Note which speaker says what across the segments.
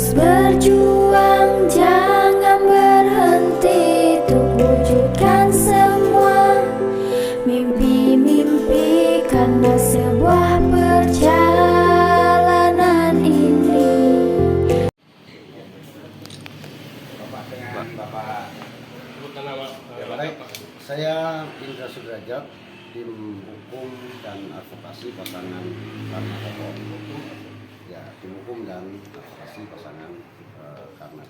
Speaker 1: Terus berjuang, jangan berhenti untuk wujudkan semua mimpi-mimpi, karena sebuah perjalanan ini.
Speaker 2: Bapak dengan Bapak
Speaker 3: Ya, baik, saya Indra Sudrajat, tim hukum dan advokasi pasangan Karna Kokoh. Ya, tim hukum dan advokasi pasangan Karna.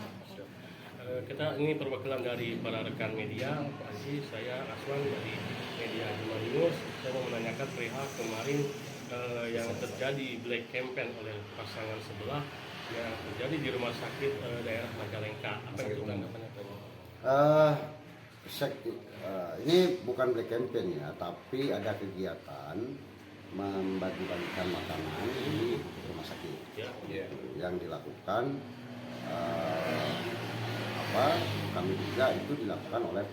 Speaker 4: Kita ini perwakilan dari para rekan media. Pak Haji, saya Aswan dari media Juma News. Saya mau menanyakan perihal kemarin yang terjadi black campaign oleh pasangan sebelah yang terjadi di rumah sakit daerah Majalengka. Apa itu tanggapannya?
Speaker 3: Ini bukan black campaign ya, tapi ada kegiatan membagi-bagikan makanan di rumah sakit yang dilakukan. Kami juga itu dilakukan oleh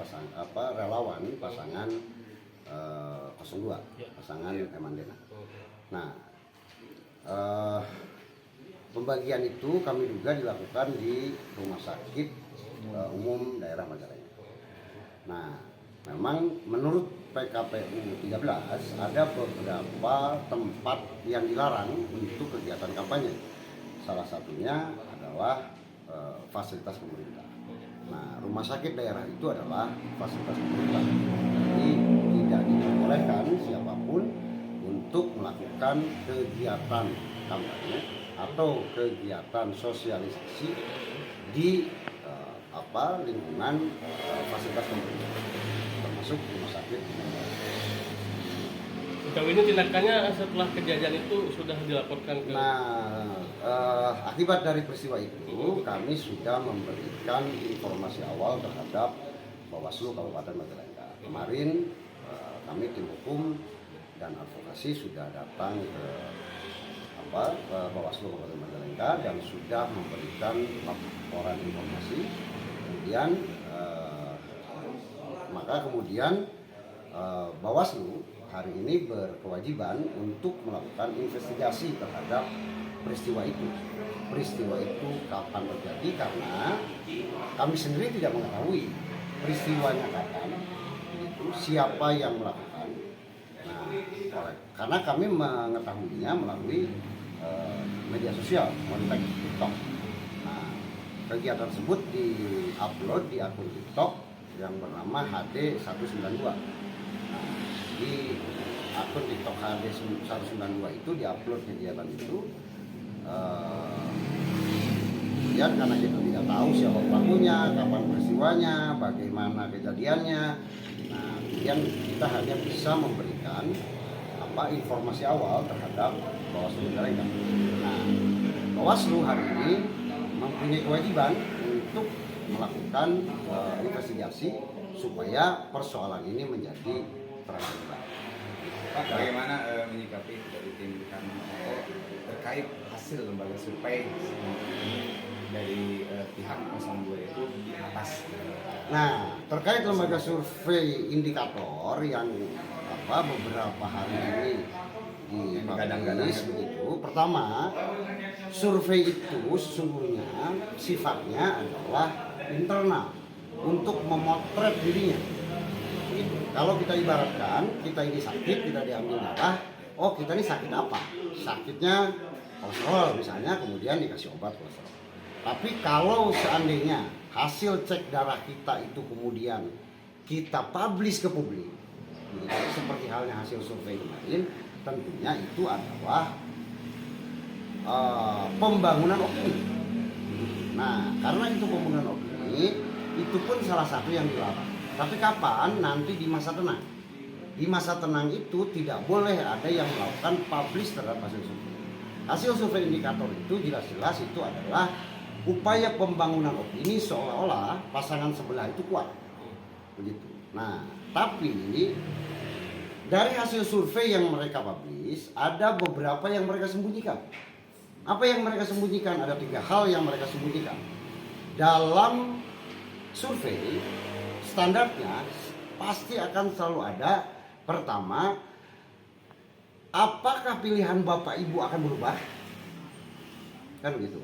Speaker 3: relawan pasangan 02, pasangan Emandena. Nah, pembagian itu kami juga dilakukan di rumah sakit umum daerah Majalengka. Nah, memang menurut PKPU 13 ada beberapa tempat yang dilarang untuk kegiatan kampanye. Salah satunya adalah fasilitas pemerintah. Nah, rumah sakit daerah itu adalah fasilitas pemerintah. Jadi tidak diperbolehkan siapapun untuk melakukan kegiatan kampanye atau kegiatan sosialisasi di lingkungan fasilitas pemerintah, termasuk rumah sakit.
Speaker 4: Sejauh ini tindakannya setelah kejadian itu sudah dilaporkan ke...
Speaker 3: Akibat dari peristiwa itu kami sudah memberikan informasi awal terhadap Bawaslu Kabupaten Majalengka. Kemarin kami tim hukum dan advokasi sudah datang ke Bawaslu Kabupaten Majalengka dan sudah memberikan laporan informasi. Kemudian Bawaslu hari ini berkewajiban untuk melakukan investigasi terhadap peristiwa itu. Peristiwa itu kapan terjadi, karena kami sendiri tidak mengetahui peristiwanya kapan, siapa yang melakukan. Nah, karena kami mengetahuinya melalui media sosial, kontak TikTok. Nah, kegiatan tersebut di-upload di akun TikTok yang bernama HD192. Nah, di akun TikTok HD192 itu di-upload kegiatan itu. Kemudian karena kita tidak tahu siapa pelakunya, kapan peristiwanya, bagaimana kejadiannya, nah kemudian kita hanya bisa memberikan informasi awal terhadap Bawaslu Majalengka. Nah, Bawaslu hari ini mempunyai kewajiban untuk melakukan investigasi supaya persoalan ini menjadi terang.
Speaker 2: Pak, bagaimana menyikapi dari tim kami terkait hasil lembaga survei dari pihak 02 itu atas?
Speaker 3: Nah, terkait lembaga survei indikator yang beberapa hari ini digadang-gadang begitu. Pertama, survei itu sesungguhnya sifatnya adalah internal untuk memotret dirinya. Kalau kita ibaratkan, kita ini sakit, kita diambil darah, oh kita ini sakit apa? Sakitnya kolesterol misalnya, kemudian dikasih obat kolesterol. Tapi kalau seandainya hasil cek darah kita itu kemudian kita publish ke publik, seperti halnya hasil survei kemarin, tentunya itu adalah pembangunan opini. Nah, karena itu pembangunan opini, itu pun salah satu yang dilarang. Tapi kapan? Nanti di masa tenang. Di masa tenang itu tidak boleh ada yang melakukan publish terhadap hasil survei. Hasil survei indikator itu jelas-jelas itu adalah upaya pembangunan opini seolah-olah pasangan sebelah itu kuat. Begitu. Nah, tapi dari hasil survei yang mereka publish, ada beberapa yang mereka sembunyikan. Apa yang mereka sembunyikan? Ada 3 hal yang mereka sembunyikan. Dalam survei, standarnya pasti akan selalu ada. Pertama, apakah pilihan Bapak Ibu akan berubah? Kan begitu.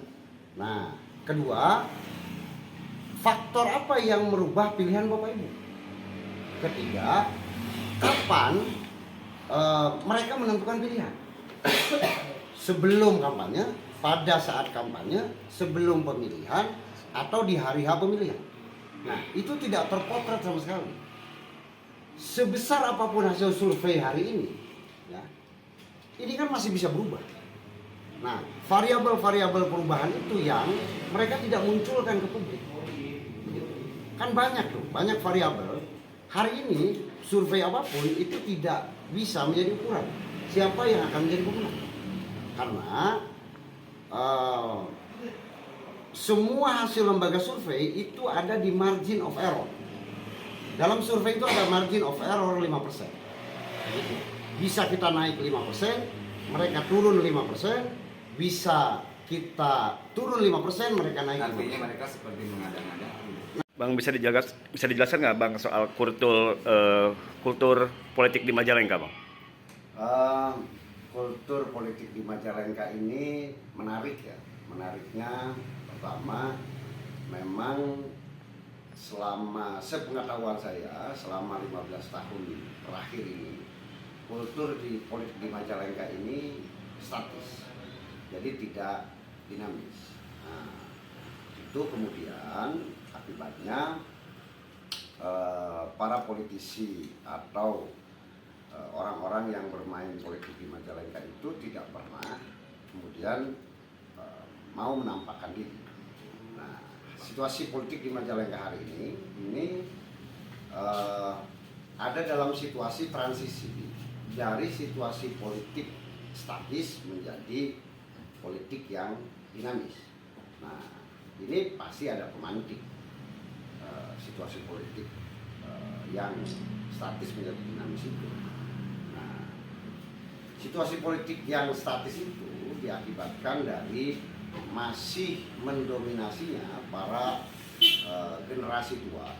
Speaker 3: Nah, kedua, faktor apa yang merubah pilihan Bapak Ibu? Ketiga, kapan mereka menentukan pilihan? Sebelum kampanye, pada saat kampanye, sebelum pemilihan, atau di hari H pemilihan. Nah, itu tidak terpotret sama sekali. Sebesar apapun hasil survei hari ini, ya, ini kan masih bisa berubah. Nah, variabel-variabel perubahan itu yang mereka tidak munculkan ke publik. Kan banyak tuh, banyak variabel. Hari ini survei apapun itu tidak bisa menjadi ukuran siapa yang akan menjadi pemenang. Karena semua hasil lembaga survei itu ada di margin of error. Dalam survei itu ada margin of error 5%. Bisa kita naik 5%, mereka turun 5%, bisa kita turun 5%, mereka naik 5%.
Speaker 2: Artinya mereka seperti mengada-ngada.
Speaker 5: Bang, bisa dijelaskan nggak Bang soal kultur politik di Majalengka, Bang?
Speaker 3: Kultur politik di Majalengka ini menarik ya. Menariknya pertama, memang selama sepengetahuan saya selama 15 tahun terakhir ini, kultur di politik di Majalengka ini statis, jadi tidak dinamis. Nah, itu kemudian akibatnya para politisi atau orang-orang yang bermain politik di Majalengka itu tidak pernah kemudian mau menampakkan diri. Nah, situasi politik di Majalengka hari ini ada dalam situasi transisi dari situasi politik statis menjadi politik yang dinamis. Nah, ini pasti ada pemantik situasi politik yang statis menjadi dinamis itu. Nah, situasi politik yang statis itu diakibatkan dari masih mendominasinya para generasi tua,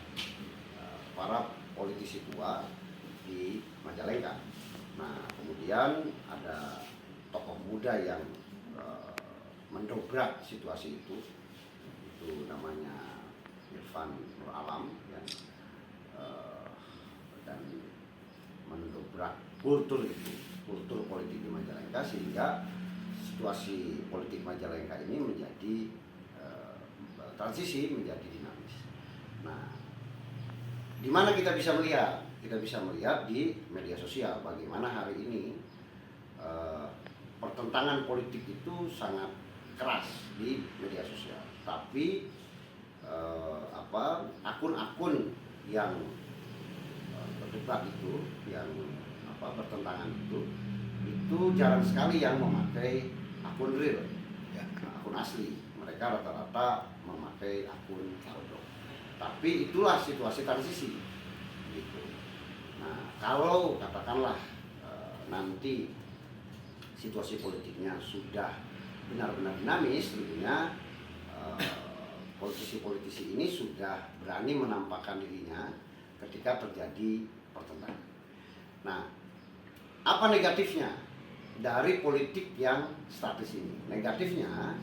Speaker 3: para politisi tua di Majalengka. Nah, kemudian ada tokoh muda yang mendobrak situasi itu namanya Irfan Nur Alam, ya, dan mendobrak kultur politik di Majalengka sehingga situasi politik Majalengka ini menjadi transisi menjadi dinamis. Nah, di mana kita bisa melihat? Kita bisa melihat di media sosial bagaimana hari ini pertentangan politik itu sangat keras di media sosial. Tapi akun-akun yang berdebat itu, yang bertentangan itu jarang sekali yang memakai akun real, ya, akun asli. Mereka rata-rata memakai akun bodong. Tapi itulah situasi transisi, gitu. Nah, kalau katakanlah nanti situasi politiknya sudah benar-benar dinamis, tentunya politisi-politisi ini sudah berani menampakkan dirinya ketika terjadi pertentangan. Nah, apa negatifnya dari politik yang statis ini? Negatifnya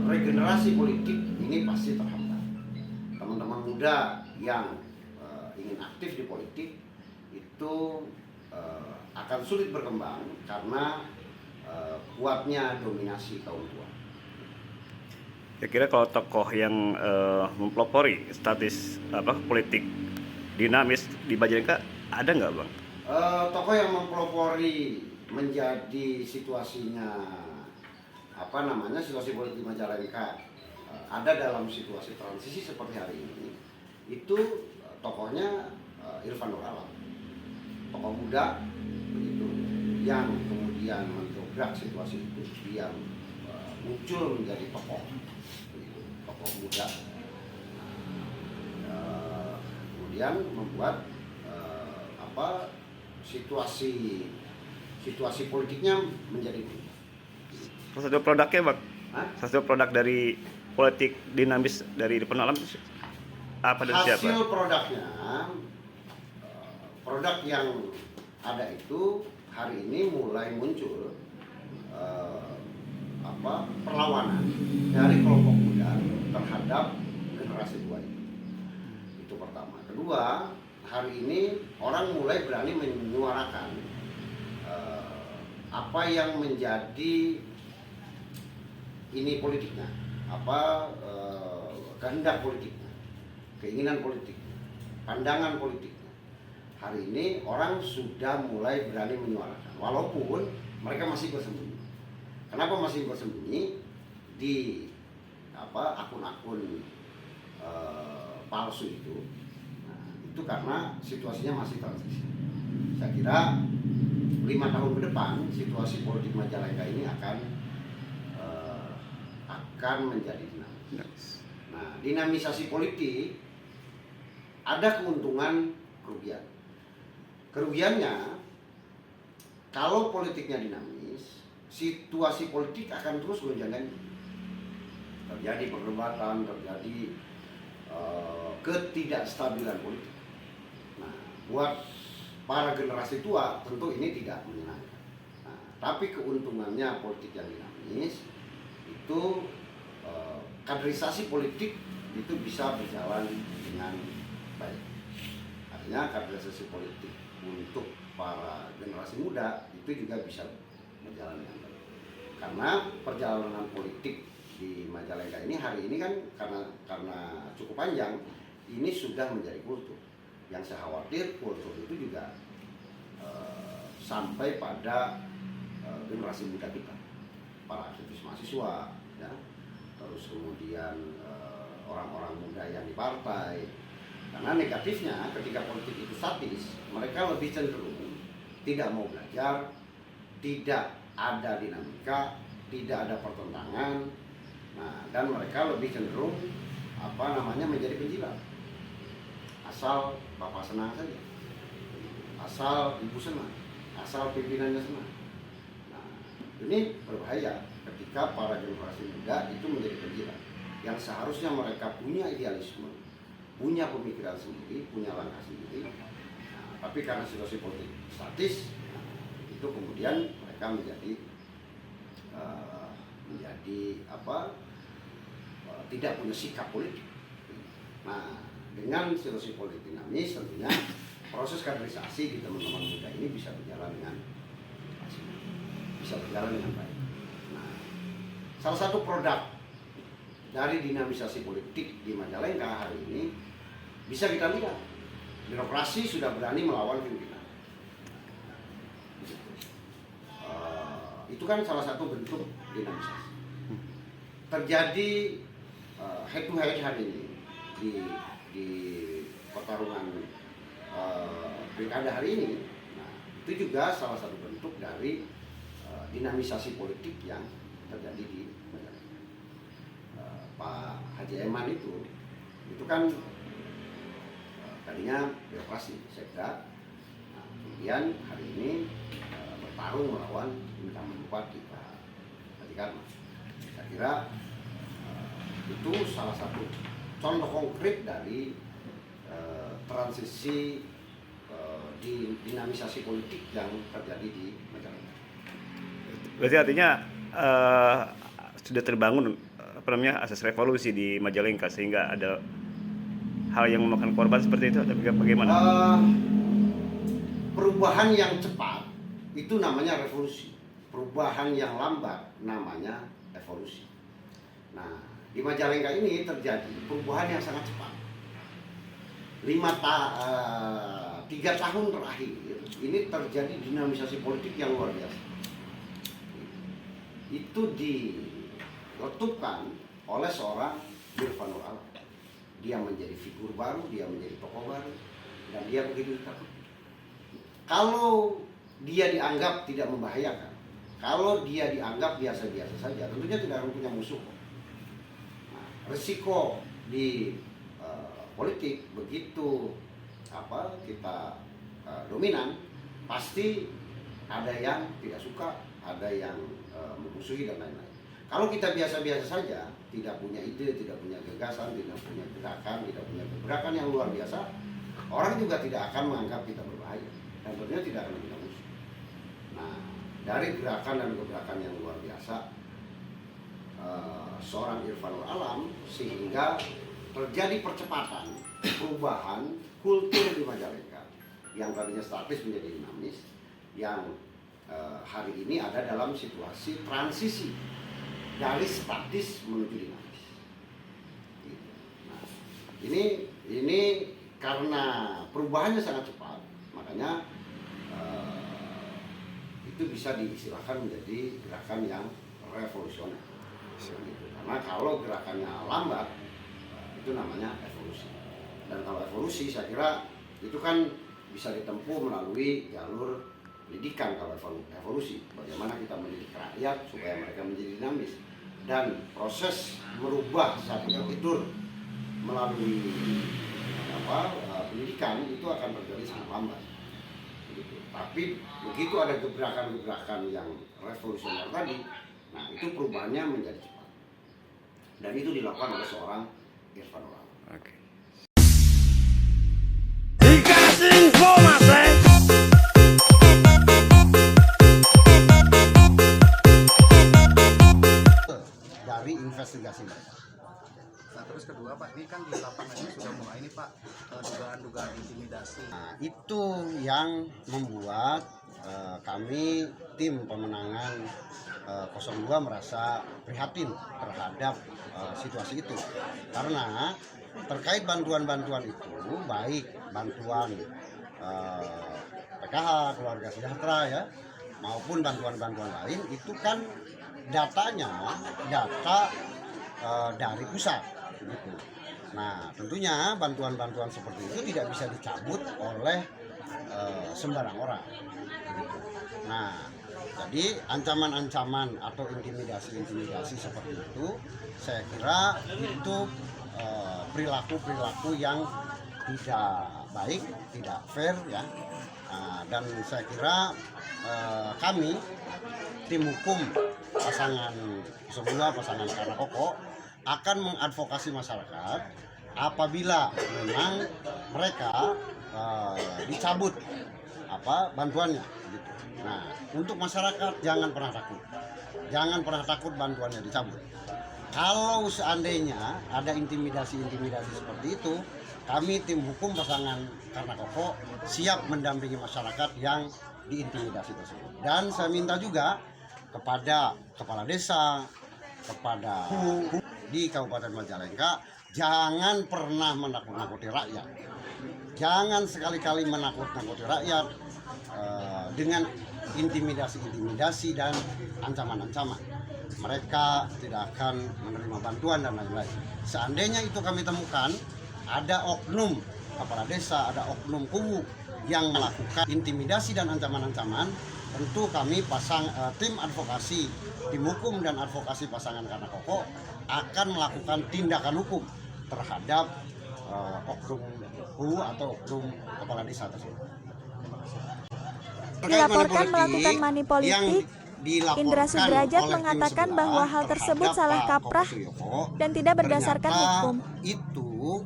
Speaker 3: regenerasi politik ini pasti terhambat. Teman-teman muda yang ingin aktif di politik itu akan sulit berkembang karena kuatnya dominasi kaum tua.
Speaker 5: Kira-kira kalau tokoh yang mempelopori statis politik dinamis di Majalengka ada nggak, Bang?
Speaker 3: Tokoh yang mempelopori menjadi situasinya situasi politik Majalengka ada dalam situasi transisi seperti hari ini, itu tokohnya Irfan Nur Alam, tokoh muda begitu, yang kemudian mendobrak situasi itu, yang muncul menjadi tokoh muda, kemudian membuat situasi politiknya menjadi berubah.
Speaker 5: Salah satu produknya, Bang? Salah satu produk dari politik dinamis dari Irfan Nur Alam apa dan siapa?
Speaker 3: Hasil produknya, produk yang ada itu hari ini mulai muncul perlawanan dari kelompok muda terhadap generasi tua ini. Itu pertama. Kedua, hari ini orang mulai berani menyuarakan apa yang menjadi ini politiknya, kehendak politiknya, keinginan politiknya, pandangan politiknya. Hari ini orang sudah mulai berani menyuarakan, walaupun mereka masih bersembunyi. Kenapa masih bersembunyi? Di akun-akun palsu itu. Nah, itu karena situasinya masih transisi. Saya kira 5 tahun ke depan situasi politik Majalengka ini akan menjadi dinamis. Nah, dinamisasi politik ada keuntungan, kerugian. Kerugiannya, kalau politiknya dinamis, situasi politik akan terus gonjang-ganjing. Terjadi perdebatan, terjadi ketidakstabilan politik. Nah, buat para generasi tua tentu ini tidak menyenangkan. Nah, tapi keuntungannya politik yang dinamis itu kaderisasi politik itu bisa berjalan dengan baik. Artinya kaderisasi politik untuk para generasi muda itu juga bisa berjalan dengan baik. Karena perjalanan politik di Majalengka ini hari ini kan karena cukup panjang, ini sudah menjadi kultur. Yang saya khawatir kultur itu juga sampai pada generasi muda kita, para aktivis mahasiswa, ya, terus kemudian orang-orang muda yang di partai. Karena negatifnya ketika politik itu statis, mereka lebih cenderung tidak mau belajar, tidak ada dinamika, tidak ada pertentangan. Nah, dan mereka lebih cenderung menjadi penjilat. Asal bapak senang saja, asal ibu senang, asal pimpinannya senang. Nah, ini berbahaya ketika para generasi muda itu menjadi penjilat yang seharusnya mereka punya idealisme, punya pemikiran sendiri, punya langkah sendiri. Nah, tapi karena situasi politik statis, itu kemudian mereka menjadi tidak punya sikap politik. Nah, dengan situasi politik dinamis tentunya proses kaderisasi di teman-teman muda ini bisa berjalan dengan baik. Nah, salah satu produk dari dinamisasi politik di Majalengka hari ini bisa kita lihat, birokrasi sudah berani melawan pimpinan. Itu kan salah satu bentuk dinamisasi. Terjadi head to head hari ini di pertarungan pilkada hari ini. Nah, itu juga salah satu bentuk dari dinamisasi politik yang terjadi di Majalengka. Pak Haji Eman itu kan tadinya birokrasi sekda. Nah, kemudian hari ini bertarung melawan incumbent bupati Pak Haji Karma. Saya kira itu salah satu contoh konkret dari transisi di dinamisasi politik yang terjadi di Majalengka.
Speaker 5: Berarti artinya sudah terbangun asas revolusi di Majalengka sehingga ada hal yang memakan korban seperti itu atau bagaimana?
Speaker 3: Perubahan yang cepat itu namanya revolusi. Perubahan yang lambat namanya evolusi. Nah, di Majalengka ini terjadi perubahan yang sangat cepat. 3 tahun terakhir ini terjadi dinamisasi politik yang luar biasa. Itu diletupkan oleh seorang Irfanul Alam. Dia menjadi figur baru, dia menjadi tokoh baru, dan dia begitu ditakuti. Kalau dia dianggap tidak membahayakan, kalau dia dianggap biasa-biasa saja, tentunya tidak akan punya musuh. Nah, risiko di politik begitu kita dominan, pasti ada yang tidak suka, ada yang memusuhi dan lain-lain. Kalau kita biasa-biasa saja, tidak punya ide, tidak punya gagasan, tidak punya gebrakan yang luar biasa, orang juga tidak akan menganggap kita berbahaya dan tentunya tidak akan kita musuh. Nah, dari gerakan dan gebrakan yang luar biasa, seorang Irfanul Alam, sehingga terjadi percepatan perubahan kultur di Majalengka yang tadinya statis menjadi dinamis, yang hari ini ada dalam situasi transisi dari statis menuju dinamis. Nah, ini karena perubahannya sangat cepat, makanya itu bisa diistilahkan menjadi gerakan yang revolusioner. Gitu. Karena kalau gerakannya lambat, itu namanya evolusi. Dan kalau evolusi, saya kira itu kan bisa ditempuh melalui jalur pendidikan. Kalau evolusi, bagaimana kita mendidik rakyat supaya mereka menjadi dinamis, dan proses merubah satu kultur melalui pendidikan itu akan terjadi sangat lambat. Gitu. Tapi begitu ada gebrakan-gebrakan yang revolusioner tadi, nah itu perubahannya menjadi cepat. Dan itu dilakukan oleh seorang Irfanul Alam.
Speaker 5: Oke. Dikasih info Mas.
Speaker 3: Dari investigasi mereka.
Speaker 6: Nah, terus kedua Pak, ini kan di lapangannya sudah mulai ini Pak, dugaan-dugaan intimidasi.
Speaker 3: Nah, itu yang membuat kami tim pemenangan 02 merasa prihatin terhadap situasi itu, karena terkait bantuan-bantuan itu, baik bantuan PKH, keluarga sejahtera ya, maupun bantuan-bantuan lain, itu kan datanya data dari pusat gitu. Nah, tentunya bantuan-bantuan seperti itu tidak bisa dicabut oleh sembarang orang gitu. Nah, jadi ancaman-ancaman atau intimidasi-intimidasi seperti itu, saya kira itu perilaku-perilaku yang tidak baik, tidak fair ya. Dan saya kira kami tim hukum pasangan 02, pasangan Karna Koko akan mengadvokasi masyarakat apabila memang mereka dicabut bantuannya gitu. Nah, untuk masyarakat jangan pernah takut bantuannya dicabut. Kalau seandainya ada intimidasi-intimidasi seperti itu, kami tim hukum pasangan Karna Koko siap mendampingi masyarakat yang diintimidasi tersebut. Dan saya minta juga kepada kepala desa, kepada di Kabupaten Majalengka, jangan pernah menakut-nakuti rakyat. Jangan sekali-kali menakut-nakuti rakyat dengan intimidasi-intimidasi dan ancaman-ancaman. Mereka tidak akan menerima bantuan dan lain-lain. Seandainya itu kami temukan ada oknum kepala desa, ada oknum kubu yang melakukan intimidasi dan ancaman-ancaman, tentu kami tim advokasi, tim hukum dan advokasi pasangan Karna Koko akan melakukan tindakan hukum terhadap oknum kubu atau oknum kepala desa tersebut.
Speaker 7: Dilaporkan melakukan money politik, Indra Sudrajat mengatakan bahwa hal tersebut salah kaprah dan tidak berdasarkan hukum.
Speaker 3: Itu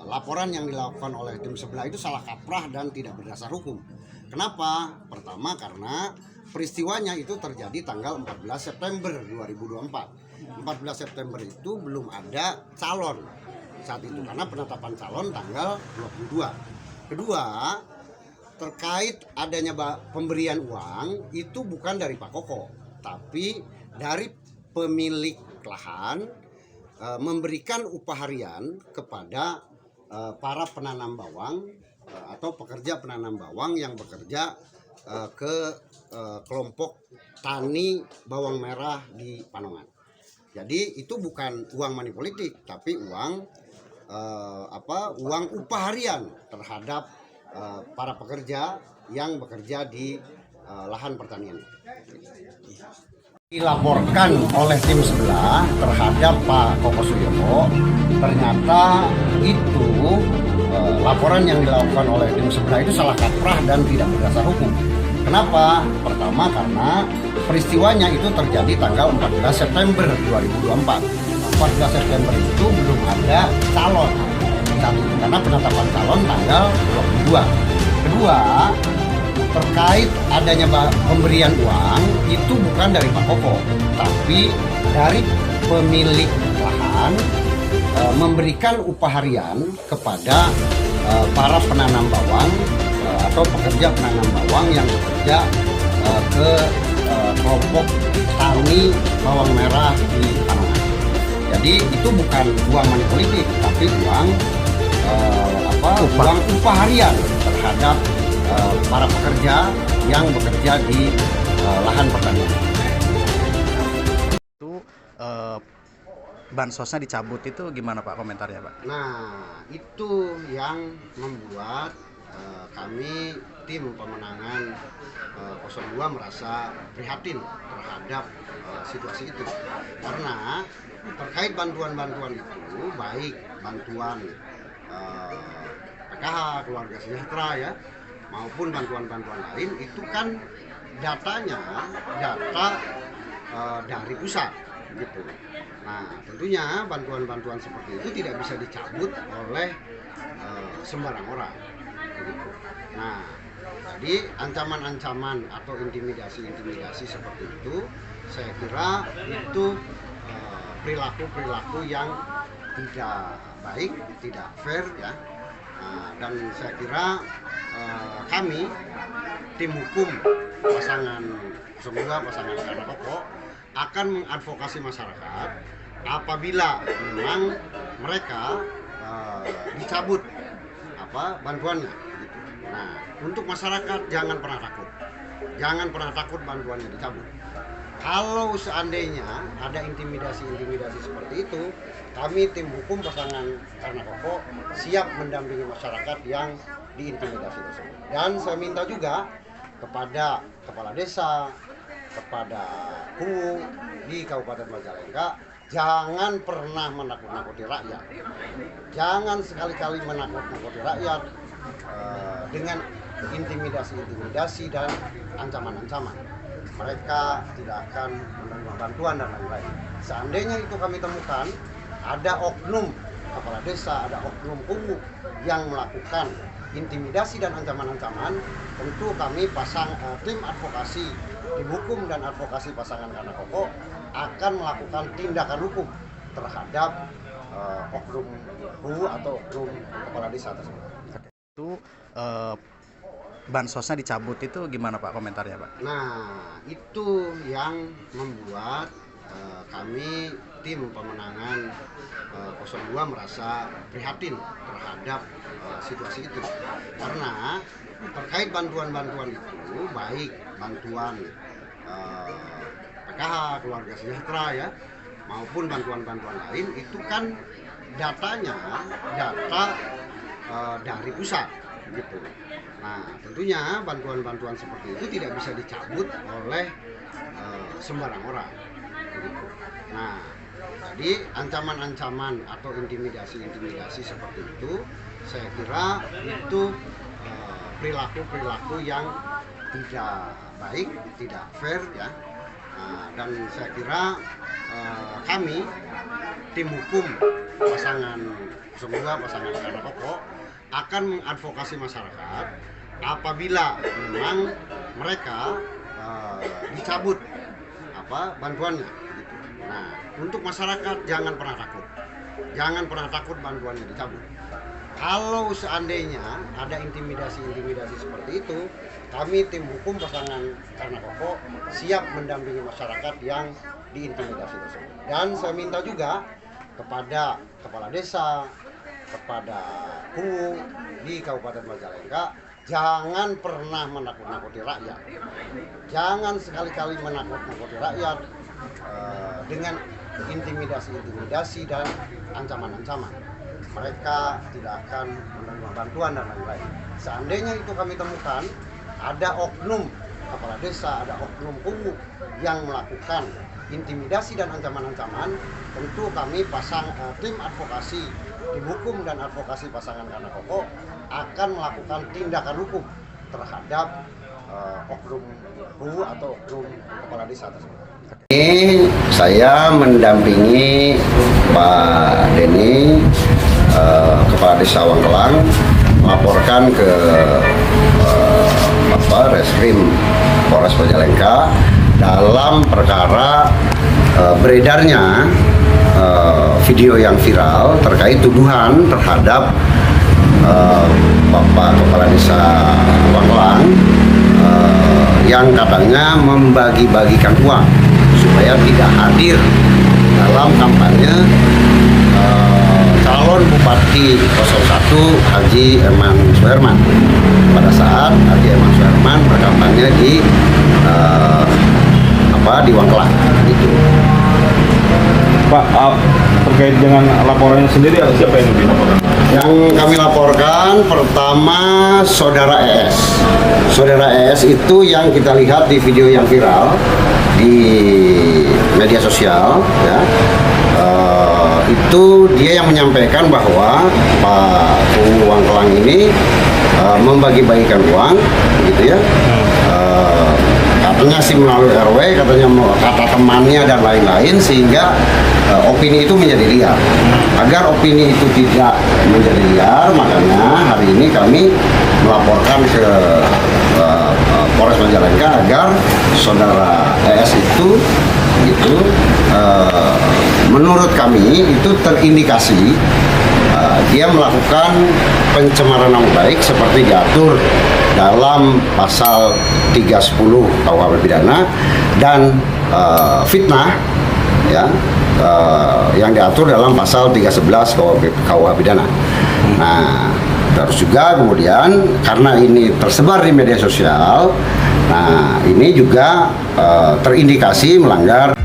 Speaker 3: laporan yang dilakukan oleh tim sebelah itu salah kaprah dan tidak berdasar hukum. Kenapa? Pertama, karena peristiwanya itu terjadi tanggal 14 September 2024. 14 September itu belum ada calon saat itu, karena penetapan calon tanggal 22. Kedua, terkait adanya pemberian uang itu bukan dari Pak Koko, tapi dari pemilik lahan memberikan upah harian kepada para penanam bawang atau pekerja penanam bawang yang bekerja ke kelompok tani bawang merah di Panongan. Jadi itu bukan uang money politik, tapi uang upah harian terhadap para pekerja yang bekerja di lahan pertanian. Dilaporkan oleh tim sebelah terhadap Pak Koko Suyono, ternyata itu laporan yang dilakukan oleh tim sebelah itu salah kaprah dan tidak berdasar hukum. Kenapa? Pertama, karena peristiwanya itu terjadi tanggal 14 September 2024. 14 September itu belum ada calon saat itu, karena penetapan calon tanggal 22. Kedua, terkait adanya pemberian uang itu bukan dari Pak Koko, tapi dari pemilik lahan memberikan upah harian kepada para penanam bawang atau pekerja penanam bawang yang bekerja ke kelompok tani bawang merah di Panongan. Jadi itu bukan uang money politik, tapi uang upah harian terhadap para pekerja yang bekerja di lahan pertanian.
Speaker 6: Itu bansosnya dicabut itu gimana Pak komentarnya Pak?
Speaker 3: Nah, itu yang membuat kami tim pemenangan 02 merasa prihatin terhadap situasi itu. Karena terkait bantuan-bantuan itu, baik bantuan PKH, keluarga sejahtera ya, maupun bantuan-bantuan lain, itu kan datanya data dari pusat gitu. Nah, tentunya bantuan-bantuan seperti itu tidak bisa dicabut oleh sembarang orang gitu. Nah, jadi ancaman-ancaman atau intimidasi-intimidasi seperti itu, saya kira itu perilaku-perilaku yang tidak baik, tidak fair ya. Dan saya kira kami tim hukum pasangan semua pasangan Karna Koko akan mengadvokasi masyarakat apabila memang mereka dicabut bantuannya gitu. Nah, untuk masyarakat jangan pernah takut bantuannya dicabut. Kalau seandainya ada intimidasi seperti itu, kami tim hukum pasangan Karna Koko siap mendampingi masyarakat yang diintimidasi tersebut. Dan saya minta juga kepada kepala desa, kepada KUU di Kabupaten Majalengka, jangan pernah menakut-nakuti rakyat. Jangan sekali-kali menakut-nakuti rakyat dengan intimidasi dan ancaman-ancaman. Mereka tidak akan menerima bantuan dan lain-lain. Seandainya itu kami temukan ada oknum kepala desa, ada oknum KUU yang melakukan intimidasi dan ancaman-ancaman, tentu kami tim advokasi, tim hukum dan advokasi pasangan Karna Koko akan melakukan tindakan hukum terhadap oknum KUU atau oknum kepala desa tersebut.
Speaker 6: Itu bansosnya dicabut itu gimana Pak komentarnya Pak?
Speaker 3: Nah, itu yang membuat kami tim pemenangan 02 merasa prihatin terhadap situasi itu. Karena terkait bantuan-bantuan itu, baik bantuan PKH, keluarga sejahtera ya, maupun bantuan-bantuan lain, itu kan datanya data dari pusat gitu. Nah, tentunya bantuan-bantuan seperti itu tidak bisa dicabut oleh sembarang orang gitu. Nah, jadi ancaman-ancaman atau intimidasi seperti itu, saya kira itu perilaku-perilaku yang tidak baik, tidak fair ya. Dan saya kira kami tim hukum pasangan Karna Koko akan mengadvokasi masyarakat apabila memang mereka dicabut bantuannya gitu. Nah, untuk masyarakat jangan pernah takut bantuannya dicabut. Kalau seandainya ada intimidasi seperti itu, kami tim hukum pasangan Karna Koko siap mendampingi masyarakat yang diintimidasi tersebut. Dan saya minta juga kepada kepala desa, kepada KUU di Kabupaten Majalengka, jangan pernah menakut-nakuti rakyat. Jangan sekali-kali menakut-nakuti rakyat dengan intimidasi dan ancaman-ancaman. Mereka tidak akan menerima bantuan dan lain-lain. Seandainya itu kami temukan ada oknum kepala desa, ada oknum KUU yang melakukan intimidasi dan ancaman-ancaman, tentu kami tim advokasi, tim hukum dan advokasi pasangan Karna Koko akan melakukan tindakan hukum terhadap oknum KUU atau oknum kepala desa tersebut.
Speaker 8: Ini saya mendampingi Pak Denny, Kepala Desa Wangkelang, melaporkan ke Reskrim Polres Majalengka dalam perkara beredarnya video yang viral terkait tuduhan terhadap Bapak Kepala Desa Wangkelang yang katanya membagi-bagikan uang supaya tidak hadir dalam kampanye calon Bupati 01 Haji Eman Suherman pada saat Haji Eman Suherman berkampanye di Wangkelang itu.
Speaker 5: Pak, terkait dengan laporannya sendiri, siapa yang dilaporkan?
Speaker 8: Yang kami laporkan pertama Saudara ES. Saudara ES itu yang kita lihat di video yang viral di media sosial, ya. Itu dia yang menyampaikan bahwa Pak Punggu Wangkelang ini membagi-bagikan uang, gitu ya. Katanya sih melalui RW, katanya kata temannya dan lain-lain, sehingga opini itu menjadi liar. Agar opini itu tidak menjadi liar, makanya hari ini kami melaporkan ke Polres Majalengka agar Saudara ES itu menurut kami itu terindikasi dia melakukan pencemaran nama baik seperti diatur dalam pasal 310 KUHP pidana dan fitnah, ya, yang diatur dalam pasal 311 KUHP pidana. Nah, terus juga kemudian karena ini tersebar di media sosial, nah ini juga terindikasi melanggar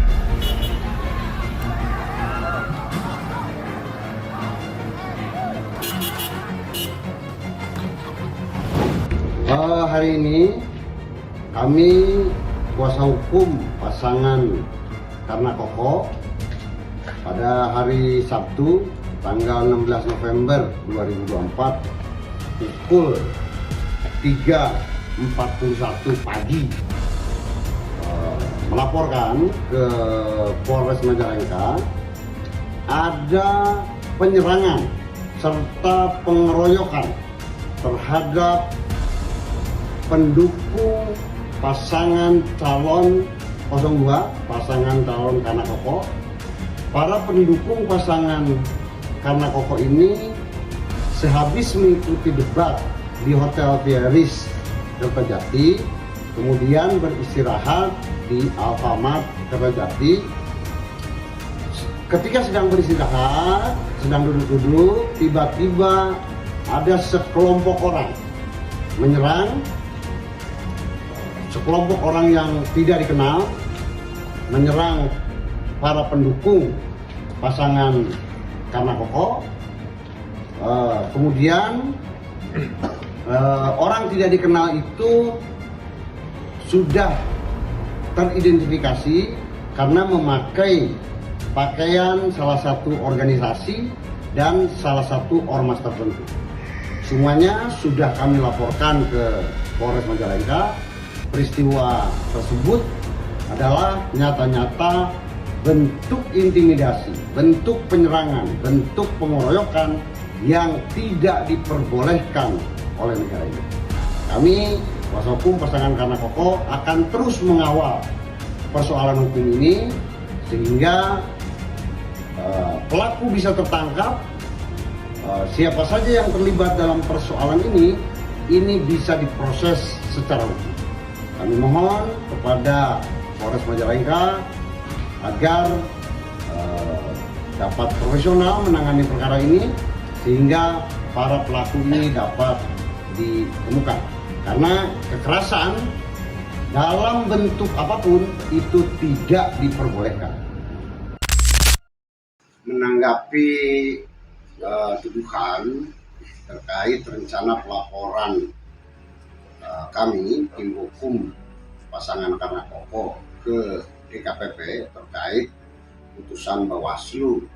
Speaker 8: hari ini kami kuasa hukum pasangan Karna Koko pada hari Sabtu tanggal 16 November 2024 pukul 3.41 pagi melaporkan ke Polres Majalengka ada penyerangan serta pengeroyokan terhadap pendukung pasangan calon 02, pasangan calon Karna Koko. Para pendukung pasangan Karna Koko ini sehabis mengikuti debat di Hotel Vieris Kertajati, kemudian beristirahat di Alfamart Kertajati. Ketika sedang beristirahat, sedang duduk-duduk, tiba-tiba ada sekelompok orang menyerang. Sekelompok orang yang tidak dikenal menyerang para pendukung pasangan Karna Koko. Kemudian orang tidak dikenal itu sudah teridentifikasi karena memakai pakaian salah satu organisasi dan salah satu ormas tertentu. Semuanya sudah kami laporkan ke Polres Majalengka. Peristiwa tersebut adalah nyata-nyata bentuk intimidasi, bentuk penyerangan, bentuk pengeroyokan yang tidak diperbolehkan oleh negara ini. Kami, kuasa hukum pasangan Karna Koko, akan terus mengawal persoalan hukum ini sehingga pelaku bisa tertangkap. Siapa saja yang terlibat dalam persoalan ini bisa diproses secara hukum. Kami mohon kepada Polres Majalengka agar dapat profesional menangani perkara ini sehingga para pelaku ini dapat ditemukan. Karena kekerasan dalam bentuk apapun itu tidak diperbolehkan. Menanggapi tuduhan terkait rencana pelaporan kami tim hukum pasangan Karna Koko ke DKPP terkait putusan Bawaslu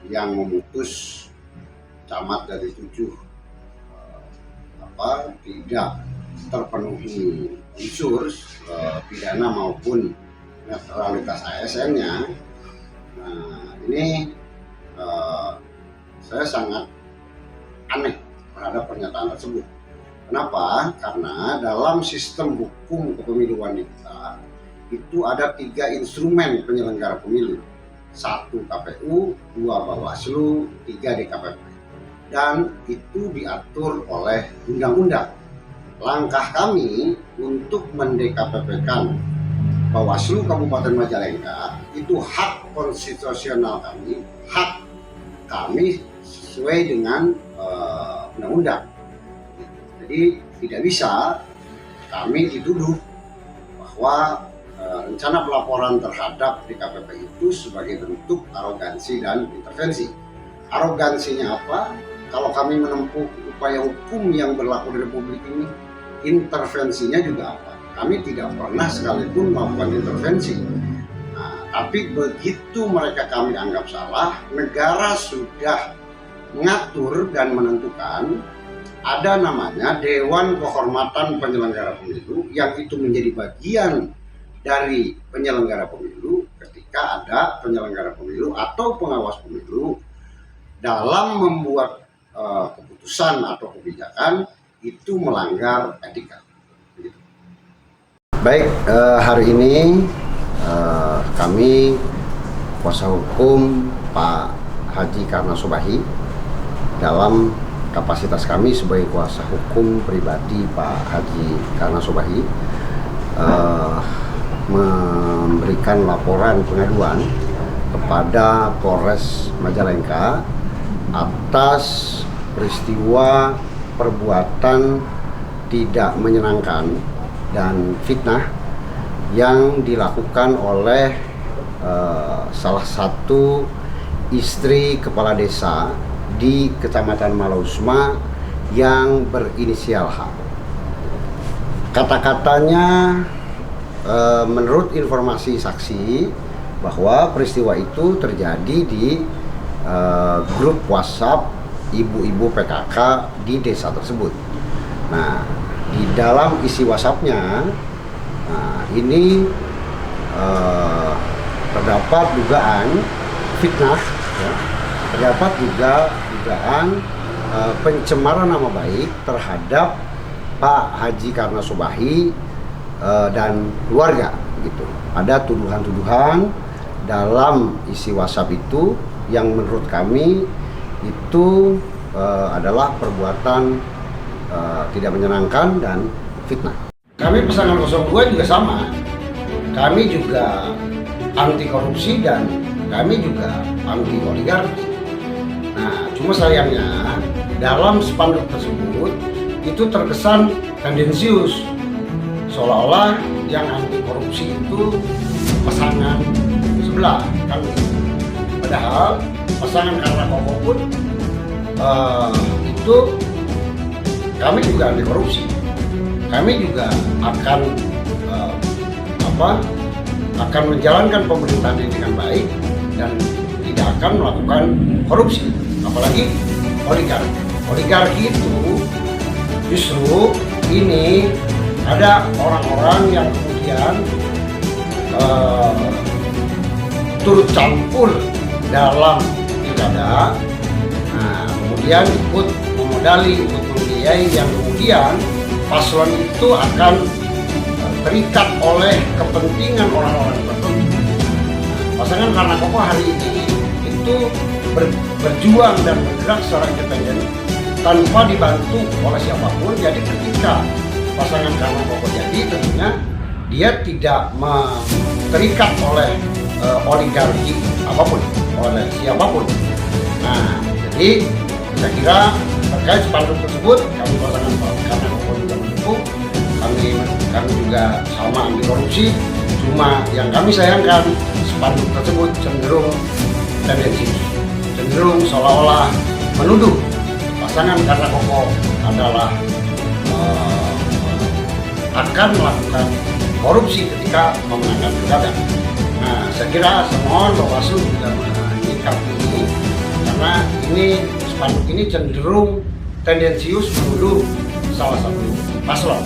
Speaker 8: yang memutus camat dari 7 tidak terpenuhi unsur pidana maupun netralitas ASN-nya. Nah, ini saya sangat aneh terhadap pernyataan tersebut. Kenapa? Karena dalam sistem hukum kepemiluan kita itu ada 3 instrumen penyelenggara pemilu. 1 KPU, 2 Bawaslu, 3 DKPP. Dan itu diatur oleh undang-undang. Langkah kami untuk mendekapepkan Bawaslu Kabupaten Majalengka itu hak konstitusional kami, hak kami sesuai dengan undang-undang. Jadi tidak bisa kami dituduh bahwa rencana pelaporan terhadap DKPP itu sebagai bentuk arogansi dan intervensi. Arogansinya apa? Kalau kami menempuh upaya hukum yang berlaku di Republik ini, intervensinya juga apa? Kami tidak pernah sekalipun melakukan intervensi. Nah, tapi begitu mereka kami anggap salah, negara sudah mengatur dan menentukan ada namanya Dewan Kehormatan Penyelenggara Pemilu yang itu menjadi bagian dari penyelenggara pemilu ketika ada penyelenggara pemilu atau pengawas pemilu dalam membuat keputusan atau kebijakan itu melanggar etika. Baik, hari ini kami kuasa hukum Pak Haji Karna Sobahi dalam kapasitas kami sebagai kuasa hukum pribadi Pak Haji Karna Sobahi memberikan laporan pengaduan kepada Polres Majalengka atas peristiwa perbuatan tidak menyenangkan dan fitnah yang dilakukan oleh salah satu istri kepala desa di Kecamatan Malausma yang berinisial H. Kata-katanya menurut informasi saksi bahwa peristiwa itu terjadi di grup WhatsApp ibu-ibu PKK di desa tersebut. Nah, di dalam isi WhatsApp-nya, ini terdapat dugaan fitnah, ya, terdapat juga dugaan pencemaran nama baik terhadap Pak Haji Karna Sobahi dan keluarga, gitu. Ada tuduhan-tuduhan dalam isi WhatsApp itu yang menurut kami itu adalah perbuatan tidak menyenangkan dan fitnah. Kami pasangan 02 juga sama. Kami juga anti korupsi dan kami juga anti oligarki. Nah, cuma sayangnya dalam spanduk tersebut itu terkesan tendensius, seolah-olah yang anti korupsi itu pasangan sebelah kan. Padahal pasangan Karna Koko pun itu kami juga anti korupsi. Kami juga akan menjalankan pemerintahan ini dengan baik dan tidak akan melakukan korupsi, apalagi oligarki. Oligarki itu justru ini ada orang-orang yang kemudian turut campur dalam pilkada, nah, kemudian ikut memodali, ikut membiayai, yang kemudian paslon itu akan terikat oleh kepentingan orang-orang tertentu. Pasangan Karna Koko hari ini itu berjuang dan bergerak secara independen tanpa dibantu oleh siapapun. Jadi ketika pasangan Karna Koko jadi, tentunya dia tidak terikat oleh oligarki apapun, oleh siapapun. Nah, jadi saya kira terkait spanduk tersebut, kami pasangan Karna Koko juga mendukung. Kami juga sama anti korupsi. Cuma yang kami sayangkan, spanduk tersebut cenderung tendensius, cenderung seolah-olah menuduh pasangan Karna Koko adalah akan melakukan korupsi ketika memenangkan pilkada. Nah, saya kira semohon Bawaslu juga menyikapi ini, karena ini spanduk ini cenderung tendensius menuduh salah satu paslon.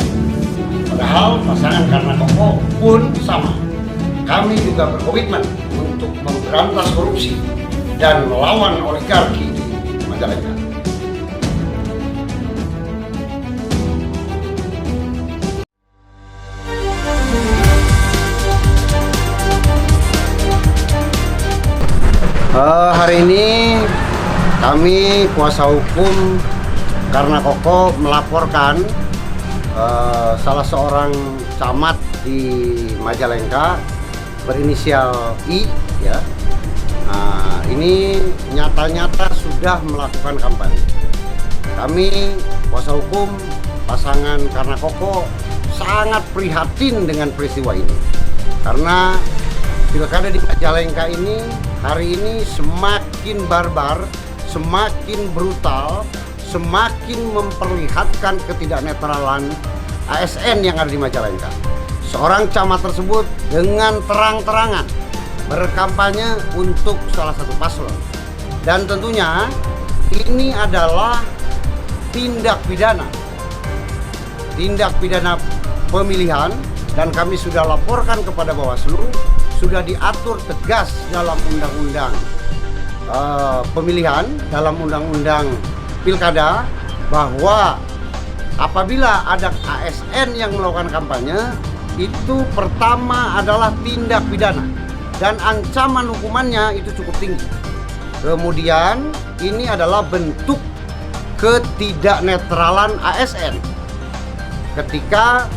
Speaker 8: Padahal pasangan Karna Koko pun sama. Kami juga berkomitmen untuk memberantas korupsi dan melawan oligarki di Majalengka.
Speaker 3: Hari ini kami kuasa hukum Karna Koko melaporkan salah seorang camat di Majalengka berinisial I, ya. Nah, ini nyata-nyata sudah melakukan kampanye. Kami kuasa hukum pasangan Karna Koko sangat prihatin dengan peristiwa ini, karena pilkada di Majalengka ini hari ini semakin barbar, semakin brutal, semakin memperlihatkan ketidaknetralan ASN yang ada di Majalengka. Seorang camat tersebut dengan terang-terangan berkampanye untuk salah satu paslon, dan tentunya ini adalah tindak pidana pemilihan, dan kami sudah laporkan kepada Bawaslu. Sudah diatur tegas dalam undang-undang pemilihan, dalam undang-undang pilkada, bahwa apabila ada ASN yang melakukan kampanye, itu pertama adalah tindak pidana dan ancaman hukumannya itu cukup tinggi. Kemudian ini adalah bentuk ketidaknetralan ASN ketika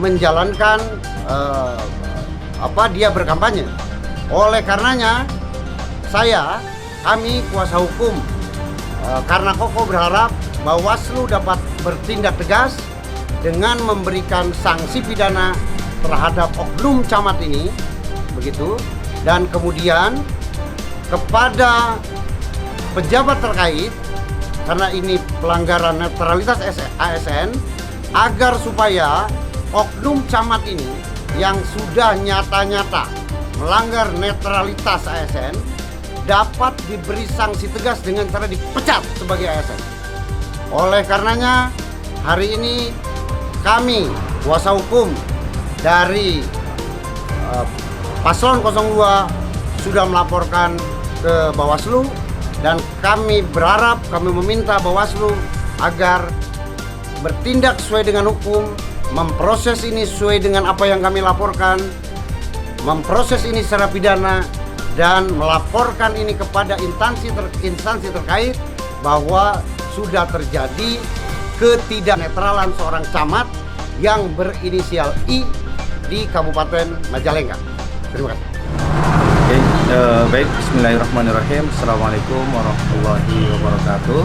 Speaker 3: menjalankan dia berkampanye. Oleh karenanya kami kuasa hukum Karna Koko berharap Bawaslu dapat bertindak tegas dengan memberikan sanksi pidana terhadap oknum camat ini, begitu, dan kemudian kepada pejabat terkait, karena ini pelanggaran netralitas ASN, agar supaya oknum camat ini yang sudah nyata-nyata melanggar netralitas ASN dapat diberi sanksi tegas dengan cara dipecat sebagai ASN. Oleh karenanya hari ini kami kuasa hukum dari paslon 02 sudah melaporkan ke Bawaslu, dan kami berharap, kami meminta Bawaslu agar bertindak sesuai dengan hukum, memproses ini sesuai dengan apa yang kami laporkan, memproses ini secara pidana, dan melaporkan ini kepada instansi terkait bahwa sudah terjadi ketidaknetralan seorang camat yang berinisial I di Kabupaten Majalengka. Terima kasih.
Speaker 9: Baik, bismillahirrahmanirrahim. Assalamualaikum warahmatullahi wabarakatuh.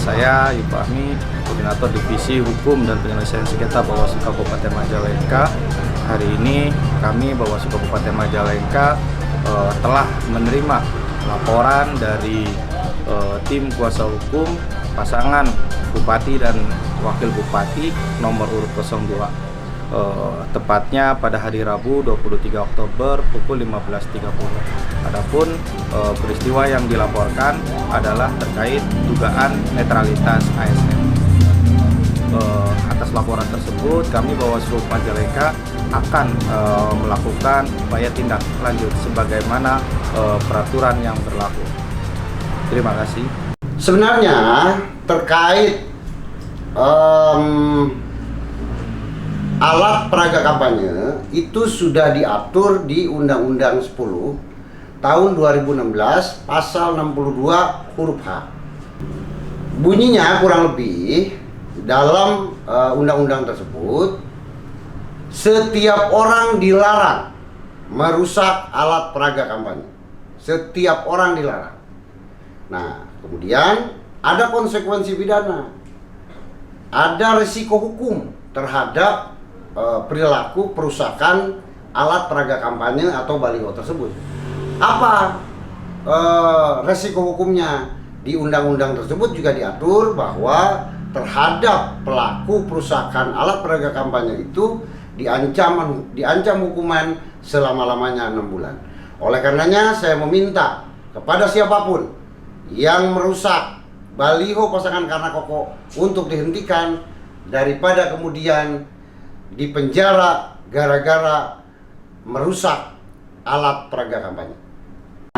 Speaker 9: Saya Yufahmi, Koordinator Divisi Hukum dan Penyelesaian Sengketa Bawaslu Kabupaten Majalengka. Hari ini kami Bawaslu Kabupaten Majalengka telah menerima laporan dari tim kuasa hukum pasangan Bupati dan Wakil Bupati nomor urut 02. Tepatnya pada hari Rabu 23 Oktober pukul 15.30. Adapun peristiwa yang dilaporkan adalah terkait dugaan netralitas ASN. Atas laporan tersebut, kami Bawaslu Majalengka akan melakukan upaya tindak lanjut sebagaimana peraturan yang berlaku. Terima kasih.
Speaker 3: Sebenarnya terkait alat peraga kampanye itu sudah diatur di Undang-Undang 10 tahun 2016 pasal 62 huruf H. Bunyinya kurang lebih dalam undang-undang tersebut, setiap orang dilarang merusak alat peraga kampanye. Setiap orang dilarang. Nah, kemudian ada konsekuensi pidana, ada risiko hukum terhadap perilaku perusakan alat peraga kampanye atau baliho tersebut. Apa resiko hukumnya? Di undang-undang tersebut juga diatur bahwa terhadap pelaku perusakan alat peraga kampanye itu diancam hukuman selama-lamanya 6 bulan. Oleh karenanya saya meminta kepada siapapun yang merusak baliho pasangan Karna Koko untuk dihentikan, daripada kemudian dipenjara gara-gara merusak alat peraga kampanye.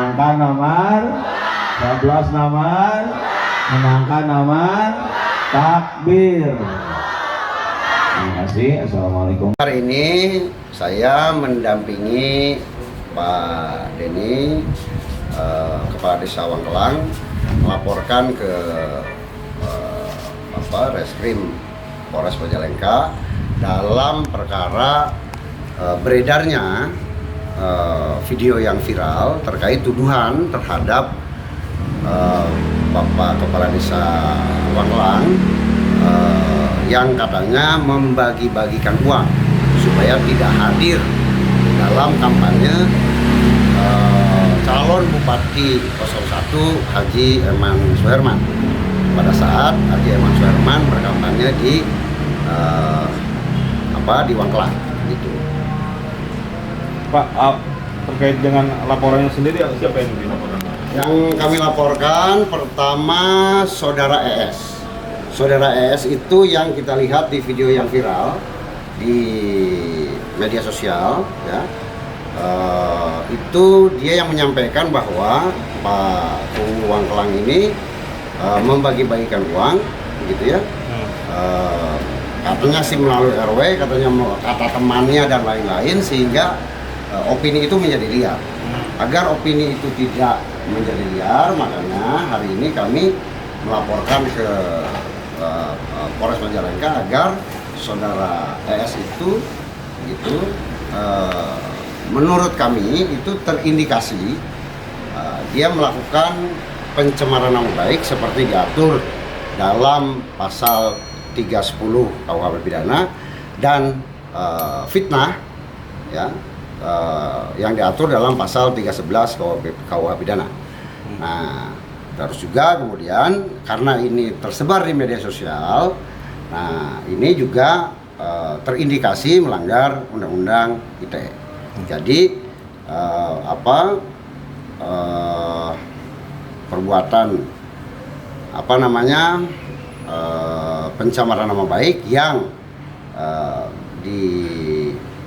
Speaker 10: Menangkan nomor 12 nomor, menangkan nomor takbir. Terima kasih. Assalamualaikum.
Speaker 3: Hari ini saya mendampingi Pak Denny Kepala Desa Wangkelang melaporkan ke Reskrim Polres Majalengka dalam perkara beredarnya video yang viral terkait tuduhan terhadap Bapak Kepala Desa Wangkelang yang katanya membagi-bagikan uang supaya tidak hadir dalam kampanye calon Bupati 01 Haji Eman Suherman pada saat Haji Eman Suherman berkampanye di Wangkelang gitu.
Speaker 9: Pak, terkait dengan laporannya sendiri siapa yang dilaporkan?
Speaker 3: Yang kami laporkan pertama Saudara ES. Saudara ES itu yang kita lihat di video yang viral di media sosial, ya. Itu dia yang menyampaikan bahwa Pak Wangkelang ini membagi-bagikan uang, gitu ya. Katanya sih melalui RW, katanya kata temannya dan lain-lain, sehingga opini itu menjadi liar. Agar opini itu tidak menjadi liar, makanya hari ini kami melaporkan ke Polres Majalengka agar Saudara ES itu, gitu, menurut kami itu terindikasi dia melakukan pencemaran nama baik seperti diatur dalam pasal 310 KUHP pidana dan fitnah, ya, yang diatur dalam pasal 311 KUHP pidana. Nah, terus juga kemudian karena ini tersebar di media sosial, nah ini juga terindikasi melanggar Undang-Undang ITE. Jadi perbuatan pencemaran nama baik yang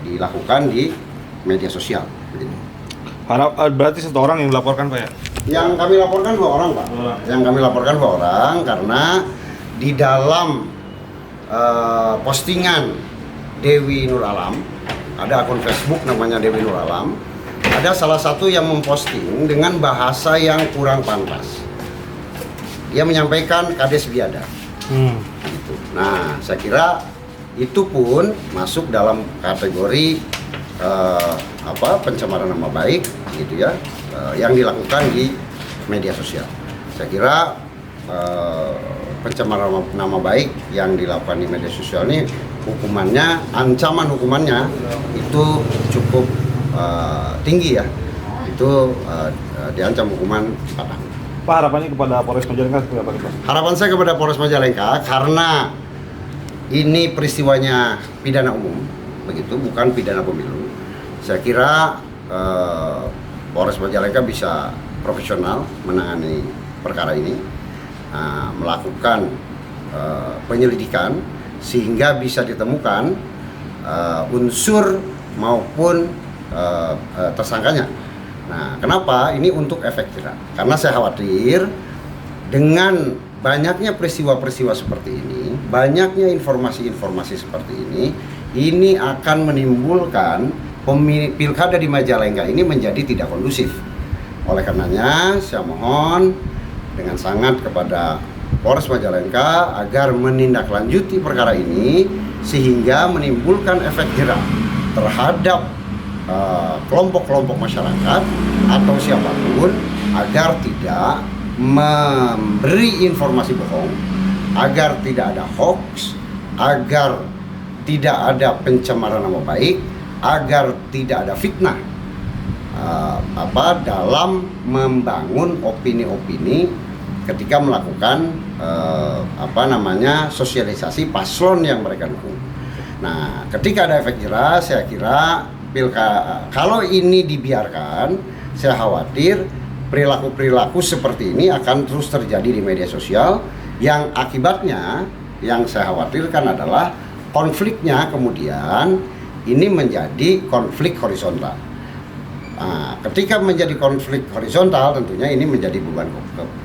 Speaker 3: dilakukan di media sosial.
Speaker 9: Berarti satu orang yang dilaporkan, Pak, ya?
Speaker 3: Yang kami laporkan 2 orang, Pak. Yang kami laporkan 2 orang karena di dalam postingan Dewi Nur Alam, ada akun Facebook namanya Dewi Nur Alam, ada salah satu yang memposting dengan bahasa yang kurang pantas. Dia menyampaikan kades biadab. Gitu. Nah, saya kira itu pun masuk dalam kategori pencemaran nama baik, gitu ya, yang dilakukan di media sosial. Saya kira pencemaran nama baik yang dilakukan di media sosial ini ancaman hukumannya itu cukup tinggi, ya. Itu diancam hukuman 4 tahun.
Speaker 9: Pak, harapannya kepada Polres Majalengka seperti apa, Pak?
Speaker 3: Harapan saya kepada Polres Majalengka, karena ini peristiwanya pidana umum, begitu, bukan pidana pemilu. Saya kira Polres Majalengka bisa profesional menangani perkara ini, melakukan penyelidikan sehingga bisa ditemukan unsur maupun tersangkanya. Nah, kenapa? Ini untuk efek jerah. Karena saya khawatir dengan banyaknya peristiwa-peristiwa seperti ini, banyaknya informasi-informasi seperti ini akan menimbulkan pilkada di Majalengka ini menjadi tidak kondusif. Oleh karenanya, saya mohon dengan sangat kepada Polres Majalengka agar menindaklanjuti perkara ini sehingga menimbulkan efek jerah terhadap kelompok-kelompok masyarakat atau siapapun agar tidak memberi informasi bohong, agar tidak ada hoax, agar tidak ada pencemaran nama baik, agar tidak ada fitnah dalam membangun opini-opini ketika melakukan sosialisasi paslon yang mereka dukung. Nah, ketika ada efek jerah, saya kira kalau ini dibiarkan, saya khawatir perilaku-perilaku seperti ini akan terus terjadi di media sosial, yang akibatnya yang saya khawatirkan adalah konfliknya kemudian ini menjadi konflik horizontal. Nah, ketika menjadi konflik horizontal, tentunya ini menjadi beban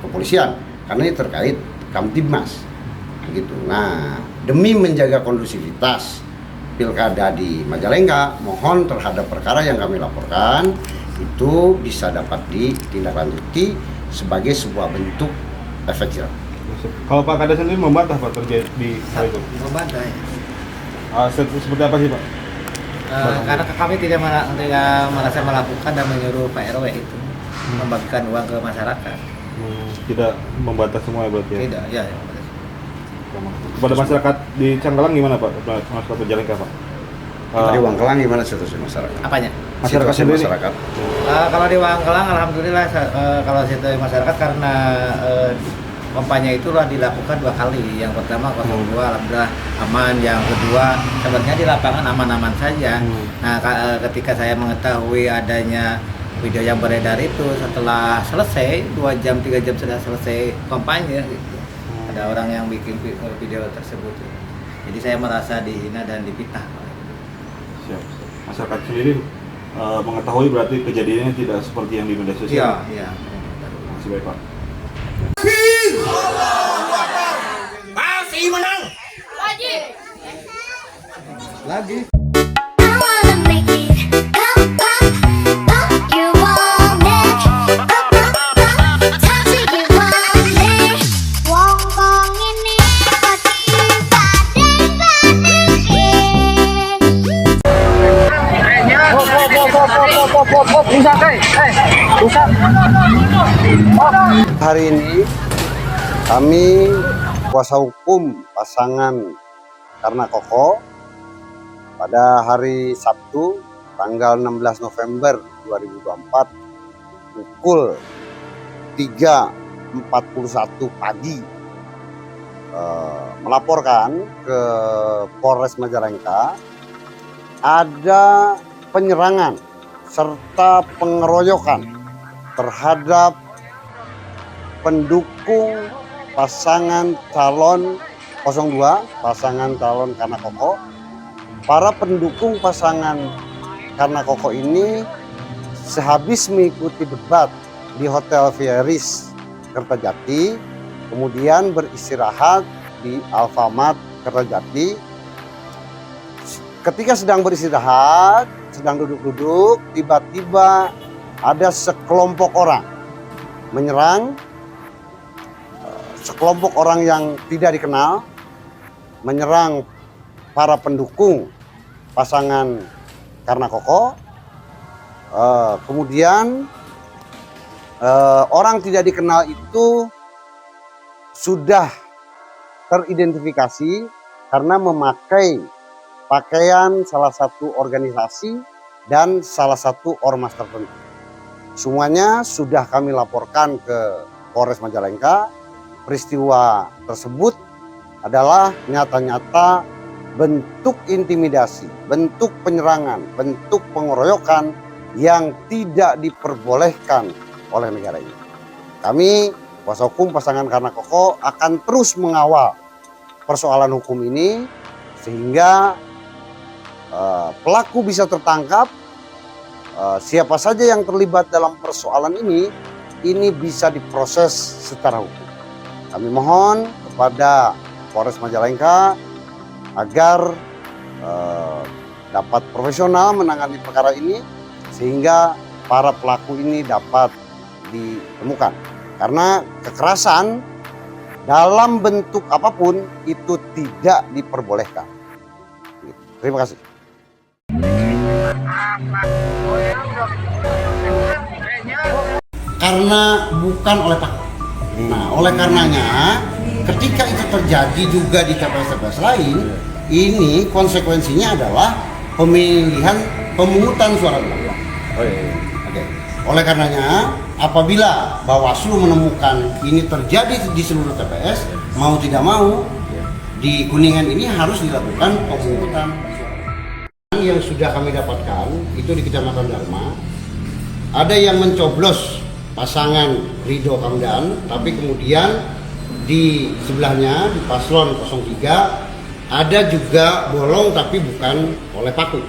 Speaker 3: kepolisian karena ini terkait Kamtibmas, gitu. Nah, demi menjaga kondusivitas pilkada di Majalengka, mohon terhadap perkara yang kami laporkan
Speaker 8: itu bisa dapat ditindaklanjuti sebagai sebuah bentuk efek jerah.
Speaker 9: Kalau Pak Kades sendiri membantah Pak terjadi di hal itu?
Speaker 6: Membantah ya.
Speaker 9: Seperti apa sih Pak?
Speaker 6: Karena kami tidak merasa melakukan dan menyuruh Pak RW itu membagikan uang ke masyarakat.
Speaker 9: Tidak membantah semua ya berarti ya?
Speaker 6: Tidak, ya.
Speaker 9: Kepada masyarakat di Canggalang gimana Pak? Masyarakat Majalengka Pak?
Speaker 8: Di Wangkelang gimana situasi masyarakat?
Speaker 6: Apanya?
Speaker 8: Masyarakat
Speaker 9: Situasi
Speaker 8: masyarakat.
Speaker 6: Kalau di Wangkelang alhamdulillah kalau situasi masyarakat karena kampanye itulah dilakukan 2 kali. Yang pertama 02 alhamdulillah aman, yang kedua sebenarnya di lapangan aman-aman saja. Nah, ketika saya mengetahui adanya video yang beredar itu setelah selesai 2 jam 3 jam sudah selesai kampanye gitu. Ada orang yang bikin video tersebut. Jadi saya merasa dihina dan dipitnah.
Speaker 9: Siap. Masyarakat sendiri mengetahui berarti kejadiannya tidak seperti yang di media sosial.
Speaker 6: Iya.
Speaker 9: Masih baik Pak.
Speaker 3: Pasti menang.
Speaker 6: Lagi.
Speaker 8: Hari ini kami kuasa hukum pasangan Karna Koko pada hari Sabtu tanggal 16 November 2024 pukul 3.41 pagi melaporkan ke Polres Majalengka ada penyerangan serta pengeroyokan terhadap pendukung pasangan calon 02, pasangan calon Karna Koko. Para pendukung pasangan Karna Koko ini sehabis mengikuti debat di Hotel Vieris Kertajati, kemudian beristirahat di Alfamart Kertajati. Ketika sedang beristirahat, sedang duduk-duduk, tiba-tiba ada sekelompok orang menyerang. Sekelompok orang yang tidak dikenal menyerang para pendukung pasangan Karna Koko. Kemudian orang tidak dikenal itu sudah teridentifikasi karena memakai pakaian salah satu organisasi dan salah satu ormas tertentu. Semuanya sudah kami laporkan ke Polres Majalengka. Peristiwa tersebut adalah nyata-nyata bentuk intimidasi, bentuk penyerangan, bentuk pengeroyokan yang tidak diperbolehkan oleh negara ini. Kami, kuasa hukum pasangan Karna Koko, akan terus mengawal persoalan hukum ini sehingga pelaku bisa tertangkap. Siapa saja yang terlibat dalam persoalan ini bisa diproses secara hukum. Kami mohon kepada Polres Majalengka agar dapat profesional menangani perkara ini sehingga para pelaku ini dapat ditemukan. Karena kekerasan dalam bentuk apapun itu tidak diperbolehkan. Terima kasih. Karena bukan oleh Pak. Nah, oleh karenanya ketika itu terjadi juga di TPS-TPS lain, ini konsekuensinya adalah pemungutan suara ulang. Oke. Oleh karenanya, apabila Bawaslu menemukan ini terjadi di seluruh TPS, mau tidak mau di Kuningan ini harus dilakukan pemungutan suara. Yang sudah kami dapatkan itu di Kecamatan Dharma, ada yang mencoblos pasangan Ridho Kamdan, tapi kemudian di sebelahnya di paslon 03 ada juga bolong tapi bukan oleh paku.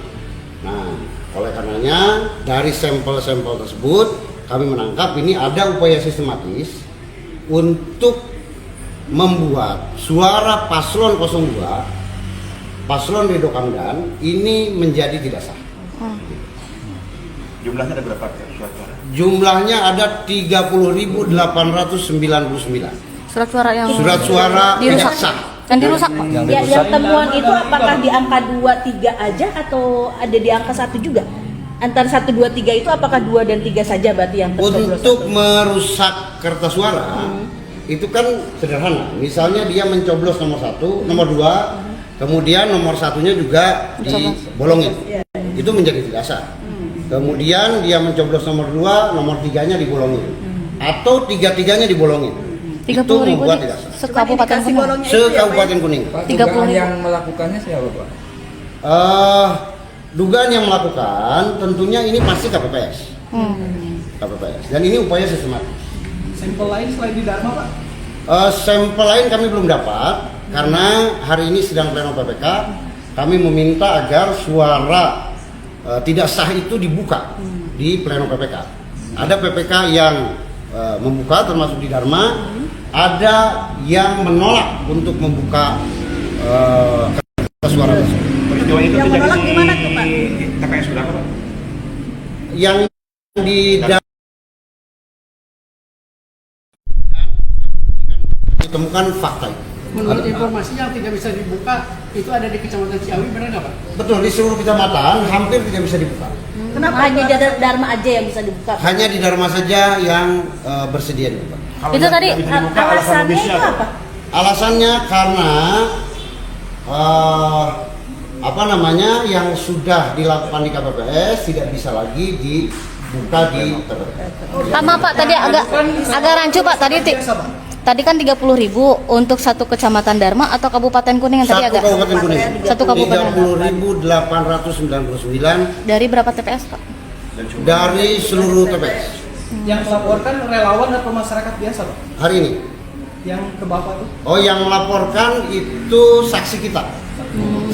Speaker 8: Nah, oleh karenanya dari sampel-sampel tersebut kami menangkap ini ada upaya sistematis untuk membuat suara paslon 02, paslon Ridho Kamdan ini menjadi tidak sah.
Speaker 5: Jumlahnya ada berapa surat suara?
Speaker 3: Jumlahnya ada 30.899
Speaker 11: Surat suara yang
Speaker 3: tidak sah.
Speaker 11: yang dirusak Pak.
Speaker 12: Yang temuan itu apakah di angka 2, 3 aja atau ada di angka 1 juga? Antara 1, 2, 3 itu apakah 2 dan 3 saja berarti yang tercoblos?
Speaker 3: Untuk merusak kertas suara itu kan sederhana. Misalnya dia mencoblos nomor 1, nomor 2, kemudian nomor 1-nya juga dibolongin. Itu menjadi tidak sah. Kemudian dia mencoblos nomor 2, nomor 3-nya dibolongin. Atau 3-3-nya dibolongin. Itu membuat tidak sah.
Speaker 11: Sekabupaten Kuning.
Speaker 3: Sekabupaten Kuning.
Speaker 2: 30 yang melakukannya siapa, Pak?
Speaker 3: Dugaan yang melakukan tentunya ini pasti KPPS. KPPS. Dan ini upaya sistematis.
Speaker 13: Sampel lain selain di Dharma, Pak?
Speaker 3: Sampel lain kami belum dapat karena hari ini sidang pleno PPK. Kami meminta agar suara tidak sah itu dibuka di pleno PPK. Ada PPK yang membuka termasuk di Dharma, ada yang menolak untuk membuka kertas suara tersebut.
Speaker 5: Peristiwa itu
Speaker 12: Yang menolak gimana tuh, Pak?
Speaker 5: TPS berapa, Pak?
Speaker 3: Yang di ditemukan fakta itu.
Speaker 13: Menurut informasi yang tidak bisa dibuka itu ada di Kecamatan Ciawi, benar nggak Pak?
Speaker 3: Betul, di seluruh kecamatan hampir tidak bisa dibuka.
Speaker 12: Kenapa hanya di Dharma aja yang bisa dibuka?
Speaker 3: Hanya di Dharma saja yang bersedia dibuka.
Speaker 11: Itu tadi
Speaker 12: Alasannya itu apa?
Speaker 3: Alasannya karena yang sudah dilakukan di KPPS tidak bisa lagi dibuka di TPS.
Speaker 11: Sama Pak, tadi agak rancu Pak, tadi kan 30.000 untuk satu kecamatan Dharma atau Kabupaten Kuningan tadi agak.
Speaker 3: Kabupaten Kuningan.
Speaker 11: Satu kabupaten.
Speaker 3: 30.899
Speaker 11: Dari berapa TPS Pak?
Speaker 3: dari seluruh TPS.
Speaker 13: Yang melaporkan relawan atau masyarakat biasa, Pak?
Speaker 3: Hari ini.
Speaker 13: Yang ke Bapak itu?
Speaker 3: Oh, yang melaporkan itu saksi kita.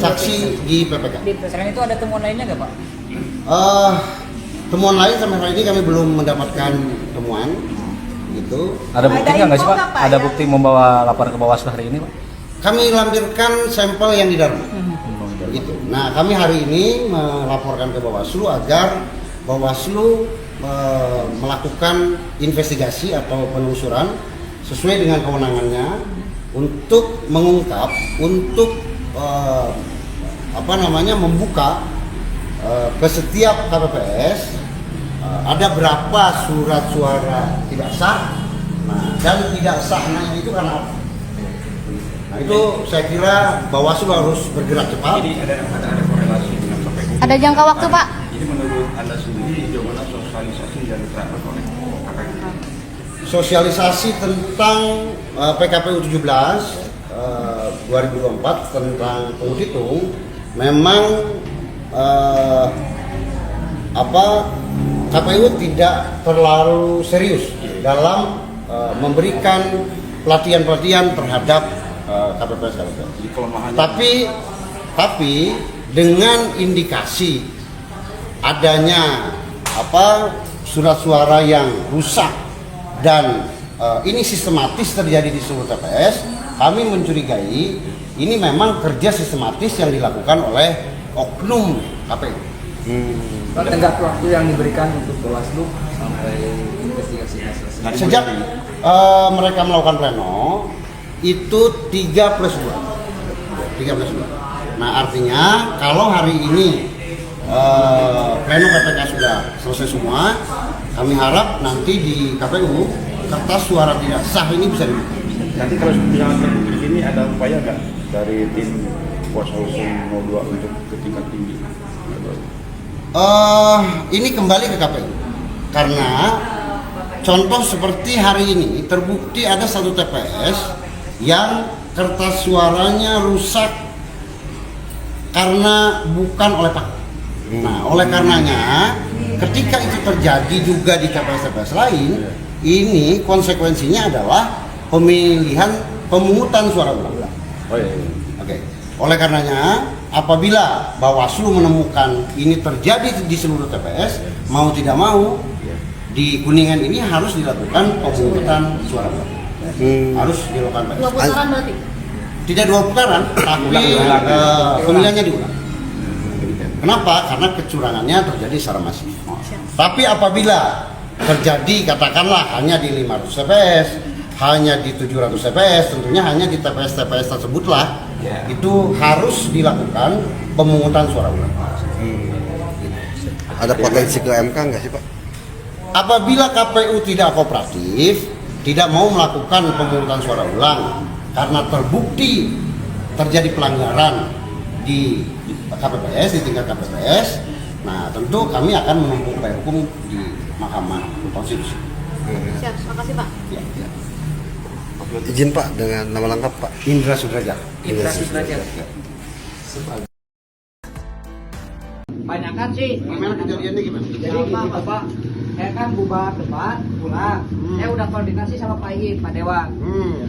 Speaker 3: Saksi di PPK.
Speaker 12: Selain itu ada temuan lainnya nggak, Pak?
Speaker 3: Temuan lain sampai hari ini kami belum mendapatkan temuan. Gitu.
Speaker 9: Ada buktinya nggak sih Pak? Ada bukti membawa lapor ke Bawaslu hari ini Pak?
Speaker 3: Kami lampirkan sampel yang di Dharma. Gitu. Nah, kami hari ini melaporkan ke Bawaslu agar Bawaslu melakukan investigasi atau penelusuran sesuai dengan kewenangannya untuk mengungkap, untuk membuka ke setiap KPPS ada berapa surat suara tidak sah, dan tidak sahnya itu karena apa? Nah, itu saya kira Bawaslu harus bergerak cepat.
Speaker 2: Jadi ada korelasi dengan KPU.
Speaker 11: Ada jangka waktu Pak?
Speaker 2: Jadi menurut Anda sendiri bagaimana sosialisasi yang diterapkan oleh KPU?
Speaker 3: Sosialisasi tentang PKPU 17 2024 tentang penghitung memang KPU tidak terlalu serius dalam memberikan pelatihan-pelatihan terhadap KPPS. Tapi dengan indikasi adanya surat suara yang rusak dan ini sistematis terjadi di seluruh TPS, kami mencurigai ini memang kerja sistematis yang dilakukan oleh oknum KPU.
Speaker 2: Tenggat waktu yang diberikan untuk Bawaslu sampai investigasi selesai.
Speaker 3: Sejak mereka melakukan pleno itu 3+2. Nah, artinya kalau hari ini pleno PPK sudah selesai semua, kami harap nanti di KPU kertas suara tidak sah ini bisa dibuka.
Speaker 5: Nanti kalau misalnya terbukti di sini ada upaya nggak dari tim kuasa hukum 02 untuk ke tingkat tinggi?
Speaker 3: Ini kembali ke KPU karena contoh seperti hari ini terbukti ada satu TPS yang kertas suaranya rusak karena bukan oleh Pak. Nah, oleh karenanya ketika itu terjadi juga di TPS-TPS lain, ini konsekuensinya adalah pemungutan suara ulang. Oke. Oleh karenanya, apabila Bawaslu menemukan ini terjadi di seluruh TPS, mau tidak mau di Kuningan ini harus dilakukan pemungutan suara ulang. Harus dilakukan.
Speaker 12: 2 putaran berarti?
Speaker 3: Tidak 2 putaran, tapi pemilihannya diulang. Kenapa? Karena kecurangannya terjadi secara masif. Tapi apabila terjadi katakanlah hanya di 500 TPS, hanya di 700 TPS, tentunya hanya di TPS-TPS tersebutlah itu harus dilakukan pemungutan suara ulang.
Speaker 8: Ada potensi ke MK nggak sih Pak?
Speaker 3: Apabila KPU tidak kooperatif, tidak mau melakukan pemungutan suara ulang karena terbukti terjadi pelanggaran di KPPS, di tingkat KPPS, nah tentu kami akan menempuh upaya hukum di Mahkamah Konstitusi.
Speaker 11: Siap, makasih Pak.
Speaker 3: Ya, ya.
Speaker 8: Izin Pak dengan nama lengkap Pak.
Speaker 3: Indra Sudrajat.
Speaker 2: Indra Sudrajat.
Speaker 13: Banyakan sih.
Speaker 3: Gimana kejadiannya gimana?
Speaker 13: Jadi gini Bapak, saya kan bubar debat pulang. Saya udah koordinasi sama Pak Iin, Pak Dewan.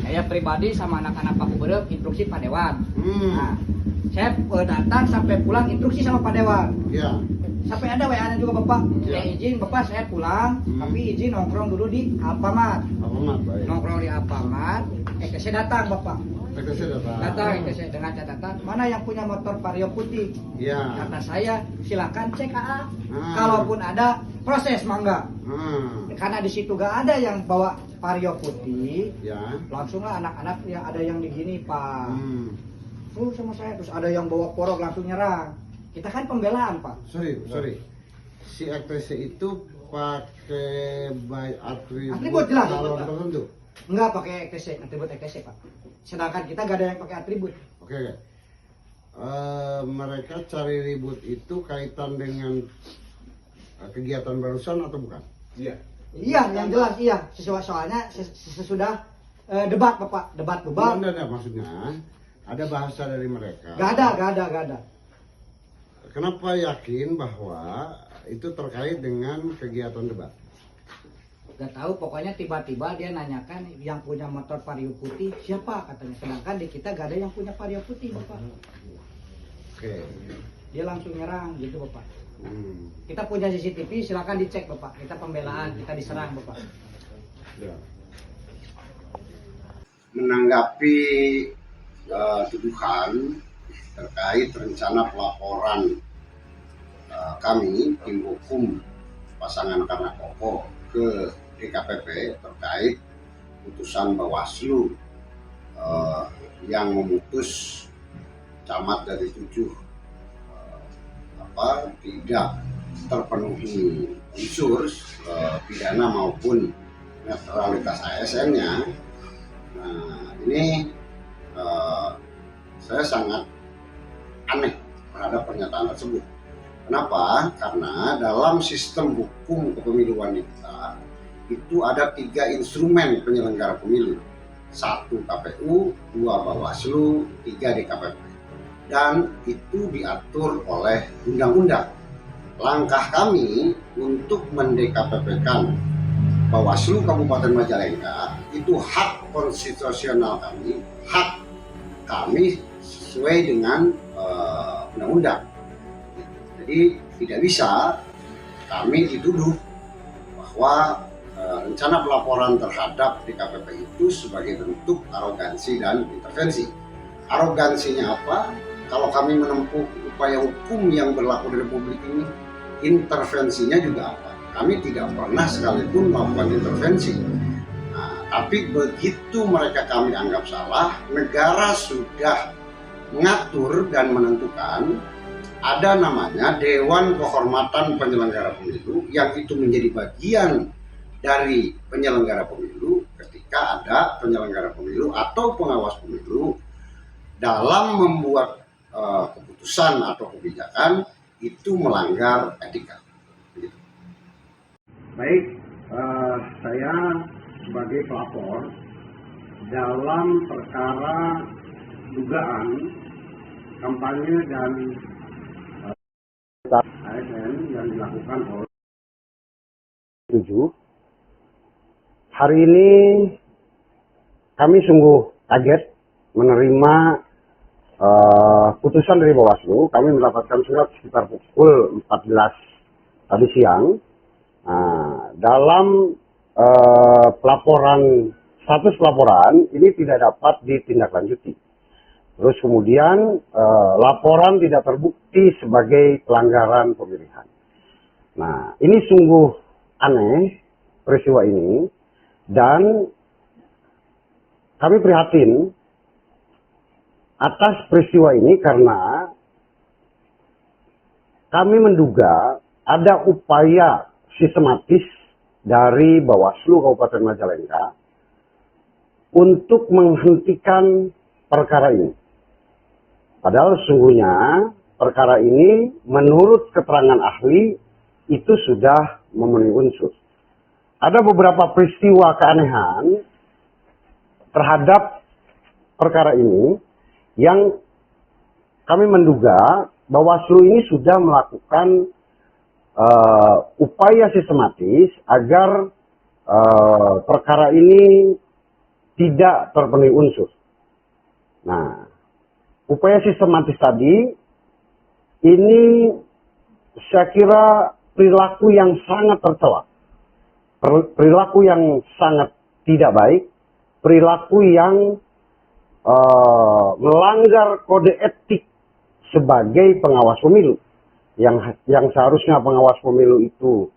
Speaker 13: Saya pribadi sama anak-anak Pak Gubernur instruksi Pak Dewan. Nah, saya datang sampai pulang instruksi sama Pak Dewan.
Speaker 3: Ya.
Speaker 13: Sampai ada WA-nya juga Bapak.
Speaker 3: Ya.
Speaker 13: Saya izin Bapak saya pulang, tapi izin nongkrong dulu di Alfamart.
Speaker 3: Alfamart, baik.
Speaker 13: Nongkrong di Alfamart. Saya datang Bapak. Datang saya dengan catatan mana yang punya motor Vario putih.
Speaker 3: Ya.
Speaker 13: Kata saya silakan cek AA. Kalaupun ada proses mangga. Karena di situ gak ada yang bawa Vario putih.
Speaker 3: Ya.
Speaker 13: Langsunglah anak-anak yang ada yang digini Pak. Tuh sama saya terus ada yang bawa porok langsung nyerang. Kita kan pembelaan Pak.
Speaker 3: Sorry. Si RTC itu pakai
Speaker 13: Atribut jelas.
Speaker 3: calon tertentu.
Speaker 13: Enggak pakai ETC, atribut ETC Pak. Sedangkan kita gak ada yang pakai atribut.
Speaker 3: Oke. Mereka cari ribut itu kaitan dengan kegiatan barusan atau bukan?
Speaker 13: Iya, yang jelas iya. Soalnya sesudah debat Bapak, debat bubar.
Speaker 3: Ada maksudnya ada bahasa dari mereka.
Speaker 13: Gak ada.
Speaker 3: Kenapa yakin bahwa itu terkait dengan kegiatan debat?
Speaker 13: Gak tahu, pokoknya tiba-tiba dia nanyakan yang punya motor Vario putih siapa katanya. Sedangkan di kita gak ada yang punya Vario putih Bapak.
Speaker 3: Oke.
Speaker 13: Dia langsung nyerang gitu Bapak. Kita punya CCTV, silakan dicek Bapak. Kita pembelaan, kita diserang Bapak.
Speaker 3: Ya. Menanggapi tuduhan terkait rencana pelaporan kami tim hukum pasangan Karna Koko ke DKPP terkait putusan Bawaslu yang memutus camat dari 7 tidak terpenuhi unsur pidana maupun netralitas ASN-nya. Nah, ini saya sangat aneh terhadap pernyataan tersebut. Kenapa? Karena dalam sistem hukum kepemiluan kita itu ada 3 instrumen penyelenggara pemilu. 1 KPU, 2 Bawaslu, 3 DKPP. Dan itu diatur oleh undang-undang. Langkah kami untuk mendekapepkan Bawaslu Kabupaten Majalengka itu hak konstitusional kami, hak kami sesuai dengan undang-undang. Jadi tidak bisa kami dituduh bahwa rencana pelaporan terhadap DKPP itu sebagai bentuk arogansi dan intervensi. Arogansinya apa? Kalau kami menempuh upaya hukum yang berlaku di Republik ini, intervensinya juga apa? Kami tidak pernah sekalipun melakukan intervensi. Nah, tapi begitu mereka kami anggap salah, negara sudah mengatur dan menentukan ada namanya Dewan Kehormatan Penyelenggara Pemilu yang itu menjadi bagian dari penyelenggara pemilu ketika ada penyelenggara pemilu atau pengawas pemilu dalam membuat keputusan atau kebijakan itu melanggar etika. Begitu. Baik, saya sebagai pelapor dalam perkara dugaan kampanye dan ASN yang dilakukan oleh 7. Hari ini kami sungguh kaget menerima putusan dari Bawaslu. Kami mendapatkan surat sekitar pukul 14 tadi siang. Dalam pelaporan, status pelaporan ini tidak dapat ditindaklanjuti.
Speaker 8: Terus kemudian laporan tidak terbukti sebagai pelanggaran pemilihan. Nah, ini sungguh aneh peristiwa ini, dan kami prihatin atas peristiwa ini karena kami menduga ada upaya sistematis dari Bawaslu Kabupaten Majalengka untuk menghentikan perkara ini. Padahal sesungguhnya perkara ini menurut keterangan ahli itu sudah memenuhi unsur. Ada beberapa peristiwa keanehan terhadap perkara ini yang kami menduga Bawaslu ini sudah melakukan upaya sistematis agar perkara ini tidak terpenuhi unsur. Nah, upaya sistematis tadi ini saya kira perilaku yang sangat tercela, perilaku yang sangat tidak baik, perilaku yang melanggar kode etik sebagai pengawas pemilu, yang seharusnya pengawas pemilu itu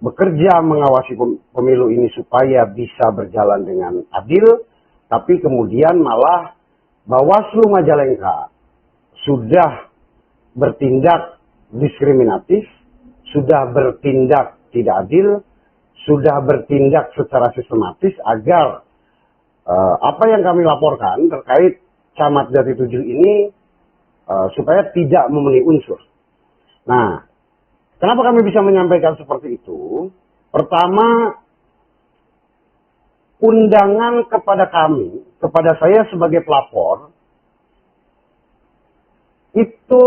Speaker 8: bekerja mengawasi pemilu ini supaya bisa berjalan dengan adil, tapi kemudian malah Bawaslu Majalengka sudah bertindak diskriminatif, sudah bertindak tidak adil, sudah bertindak secara sistematis agar apa yang kami laporkan terkait Camat Jati 7 ini supaya tidak memenuhi unsur. Nah, kenapa kami bisa menyampaikan seperti itu? Pertama, undangan kepada kami, kepada saya sebagai pelapor, itu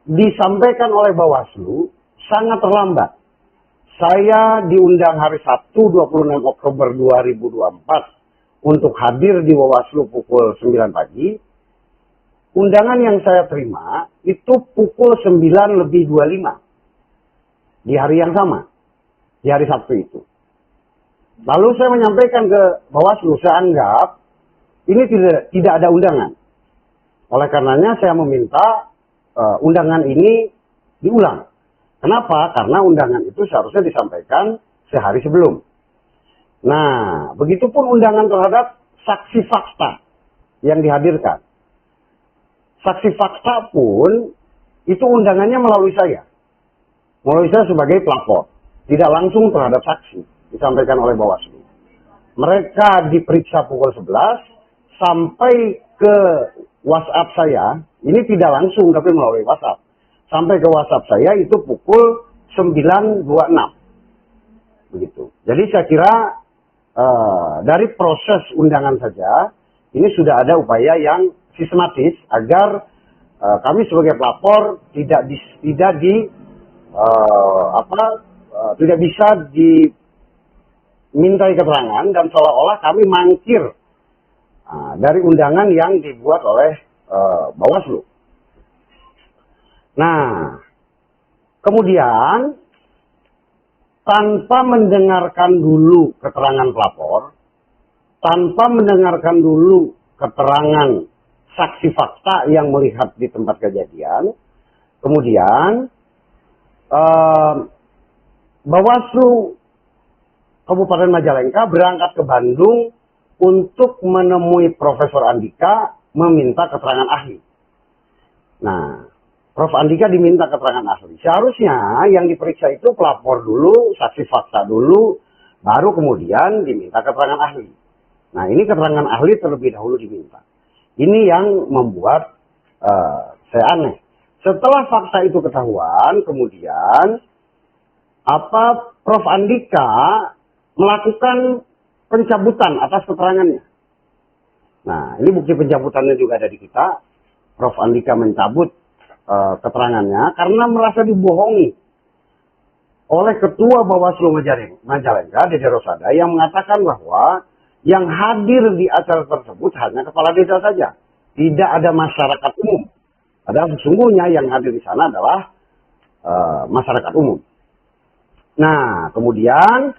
Speaker 8: disampaikan oleh Bawaslu sangat terlambat. Saya diundang hari Sabtu 26 Oktober 2024 untuk hadir di Bawaslu pukul 9 pagi. Undangan yang saya terima itu pukul 9:25 di hari yang sama, di hari Sabtu itu. Lalu saya menyampaikan ke Bawaslu, saya anggap ini tidak ada undangan. Oleh karenanya saya meminta undangan ini diulang. Kenapa? Karena undangan itu seharusnya disampaikan sehari sebelum. Nah, begitupun undangan terhadap saksi fakta yang dihadirkan. Saksi fakta pun itu undangannya melalui saya. Melalui saya sebagai pelapor. Tidak langsung terhadap saksi. Disampaikan oleh Bawaslu. Mereka diperiksa pukul 11 sampai ke WhatsApp saya. Ini tidak langsung tapi melalui WhatsApp. Sampai ke WhatsApp saya itu pukul 9.26. Begitu. Jadi saya kira dari proses undangan saja ini sudah ada upaya yang sistematis agar kami sebagai pelapor tidak bisa dimintai keterangan dan seolah-olah kami mangkir dari undangan yang dibuat oleh Bawaslu. Nah, kemudian tanpa mendengarkan dulu keterangan pelapor, tanpa mendengarkan dulu keterangan saksi fakta yang melihat di tempat kejadian, kemudian Bawaslu Kabupaten Majalengka berangkat ke Bandung untuk menemui Profesor Andika meminta keterangan ahli. Nah, Prof. Andika diminta keterangan ahli. Seharusnya yang diperiksa itu pelapor dulu, saksi fakta dulu, baru kemudian diminta keterangan ahli. Nah, ini keterangan ahli terlebih dahulu diminta. Ini yang membuat saya aneh. Setelah fakta itu ketahuan, kemudian Prof. Andika melakukan pencabutan atas keterangannya. Nah, ini bukti pencabutannya juga ada di kita. Prof. Andika mencabut keterangannya karena merasa dibohongi oleh Ketua Bawaslu Majalengka, Dede Rosada, yang mengatakan bahwa yang hadir di acara tersebut hanya kepala desa saja. Tidak ada masyarakat umum. Padahal sesungguhnya yang hadir di sana adalah masyarakat umum. Nah, kemudian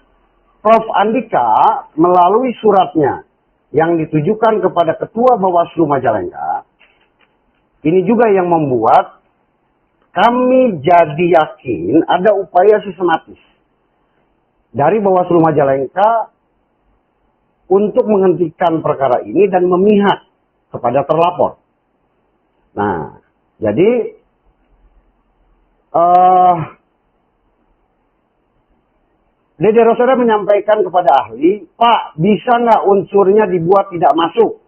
Speaker 8: Prof. Andika melalui suratnya yang ditujukan kepada Ketua Bawaslu Majalengka, ini juga yang membuat kami jadi yakin ada upaya sistematis dari Bawaslu Majalengka untuk menghentikan perkara ini dan memihak kepada terlapor. Nah, jadi Dede Rosada menyampaikan kepada ahli, Pak, bisa nggak unsurnya dibuat tidak masuk?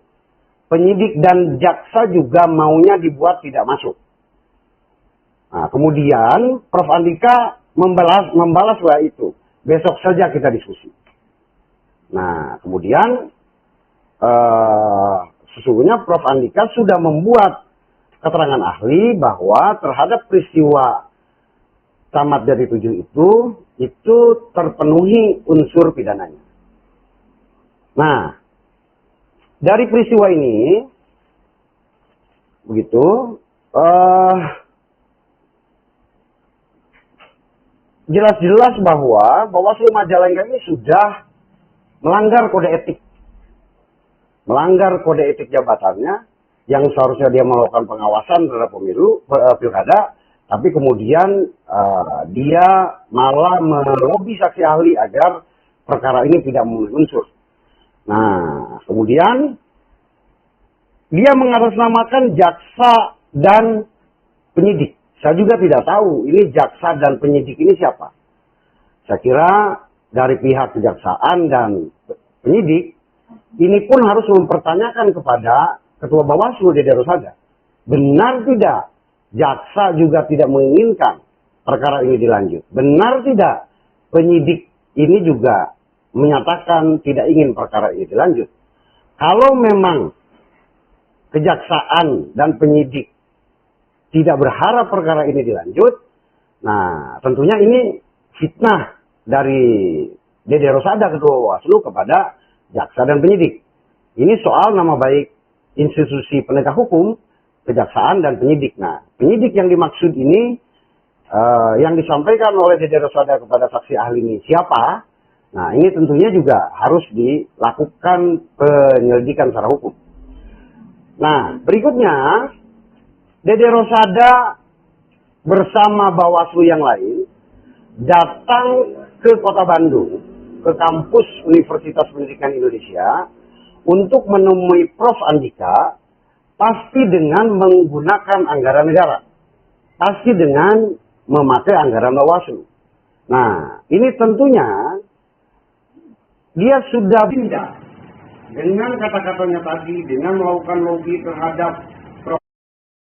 Speaker 8: Penyidik dan jaksa juga maunya dibuat tidak masuk. Nah, kemudian Prof. Andika membalas itu. Besok saja kita diskusi. Nah, kemudian sesungguhnya Prof. Andika sudah membuat keterangan ahli bahwa terhadap peristiwa Camat dari 7 itu terpenuhi unsur pidananya. Nah, dari peristiwa ini, begitu, jelas-jelas bahwa Bawaslu Majalengka ini sudah melanggar kode etik. Melanggar kode etik jabatannya, yang seharusnya dia melakukan pengawasan terhadap pemilu, pilkada, tapi kemudian dia malah melobi saksi ahli agar perkara ini tidak memenuhi unsur. Nah, kemudian dia mengatasnamakan jaksa dan penyidik. Saya juga tidak tahu ini jaksa dan penyidik ini siapa. Saya kira dari pihak kejaksaan dan penyidik ini pun harus mempertanyakan kepada Ketua Bawaslu Dede Rosada. Benar tidak jaksa juga tidak menginginkan perkara ini dilanjut? Benar tidak penyidik ini juga menyatakan tidak ingin perkara ini dilanjut? Kalau memang kejaksaan dan penyidik tidak berharap perkara ini dilanjut, nah tentunya ini fitnah dari Dede Rosada Ketua Bawaslu kepada jaksa dan penyidik. Ini soal nama baik institusi penegak hukum, kejaksaan dan penyidik. Nah, penyidik yang dimaksud ini yang disampaikan oleh Dede Rosada kepada saksi ahli ini siapa? Nah, ini tentunya juga harus dilakukan penyelidikan secara hukum. Nah, berikutnya Dede Rosada bersama Bawaslu yang lain datang ke Kota Bandung, ke kampus Universitas Pendidikan Indonesia untuk menemui Prof. Andika, pasti dengan menggunakan anggaran negara. Pasti dengan memakai anggaran Bawaslu. Nah, ini tentunya dia sudah pindah dengan kata-katanya tadi, dengan melakukan lobby terhadap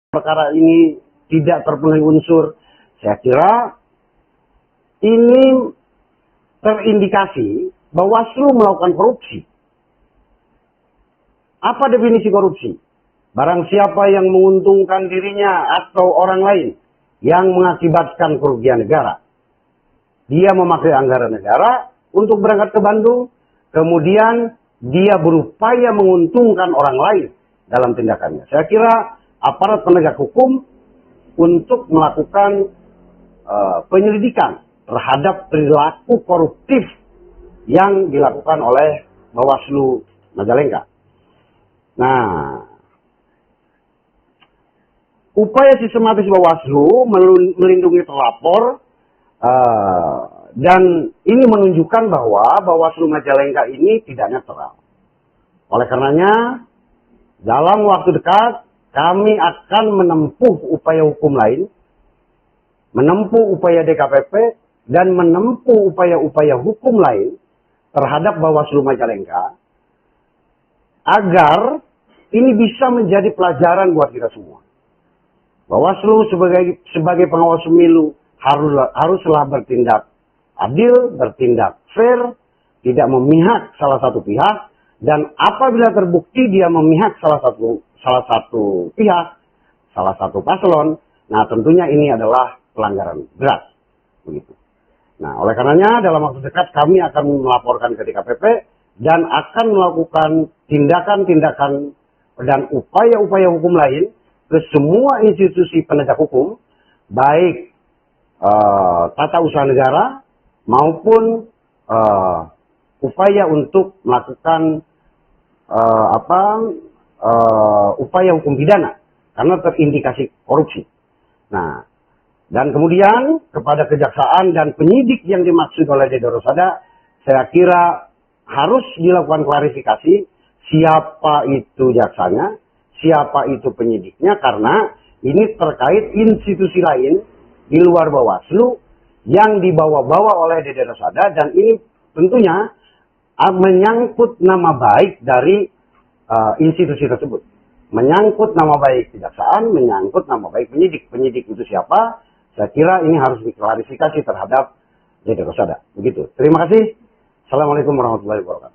Speaker 8: perkara ini tidak terpenuhi unsur. Saya kira ini terindikasi Bawaslu melakukan korupsi. Apa definisi korupsi? Barang siapa yang menguntungkan dirinya atau orang lain yang mengakibatkan kerugian negara. Dia memakai anggaran negara untuk berangkat ke Bandung, kemudian dia berupaya menguntungkan orang lain dalam tindakannya. Saya kira aparat penegak hukum untuk melakukan penyelidikan terhadap perilaku koruptif yang dilakukan oleh Bawaslu Majalengka. Nah, upaya sistematis Bawaslu melindungi terlapor dan ini menunjukkan bahwa Bawaslu Majalengka ini tidak netral. Oleh karenanya, dalam waktu dekat kami akan menempuh upaya hukum lain, menempuh upaya DKPP dan menempuh upaya-upaya hukum lain terhadap Bawaslu Majalengka agar ini bisa menjadi pelajaran buat kita semua. Bawaslu sebagai pengawas pemilu haruslah bertindak adil, bertindak fair, tidak memihak salah satu pihak, dan apabila terbukti dia memihak salah satu pihak, salah satu paslon, nah tentunya ini adalah pelanggaran berat, begitu. Nah, oleh karenanya dalam waktu dekat kami akan melaporkan ke DKPP dan akan melakukan tindakan-tindakan dan upaya-upaya hukum lain ke semua institusi penegak hukum, baik tata usaha negara maupun upaya untuk melakukan upaya hukum pidana karena terindikasi korupsi. Nah, dan kemudian kepada kejaksaan dan penyidik yang dimaksud oleh Dede Rosada, saya kira harus dilakukan klarifikasi siapa itu jaksanya, siapa itu penyidiknya, karena ini terkait institusi lain di luar Bawaslu yang dibawa-bawa oleh Dede Rosada, dan ini tentunya menyangkut nama baik dari institusi tersebut. Menyangkut nama baik kejaksaan, menyangkut nama baik penyidik. Penyidik itu siapa? Saya kira ini harus diklarifikasi terhadap Dede Rosada. Begitu. Terima kasih. Assalamualaikum warahmatullahi wabarakatuh.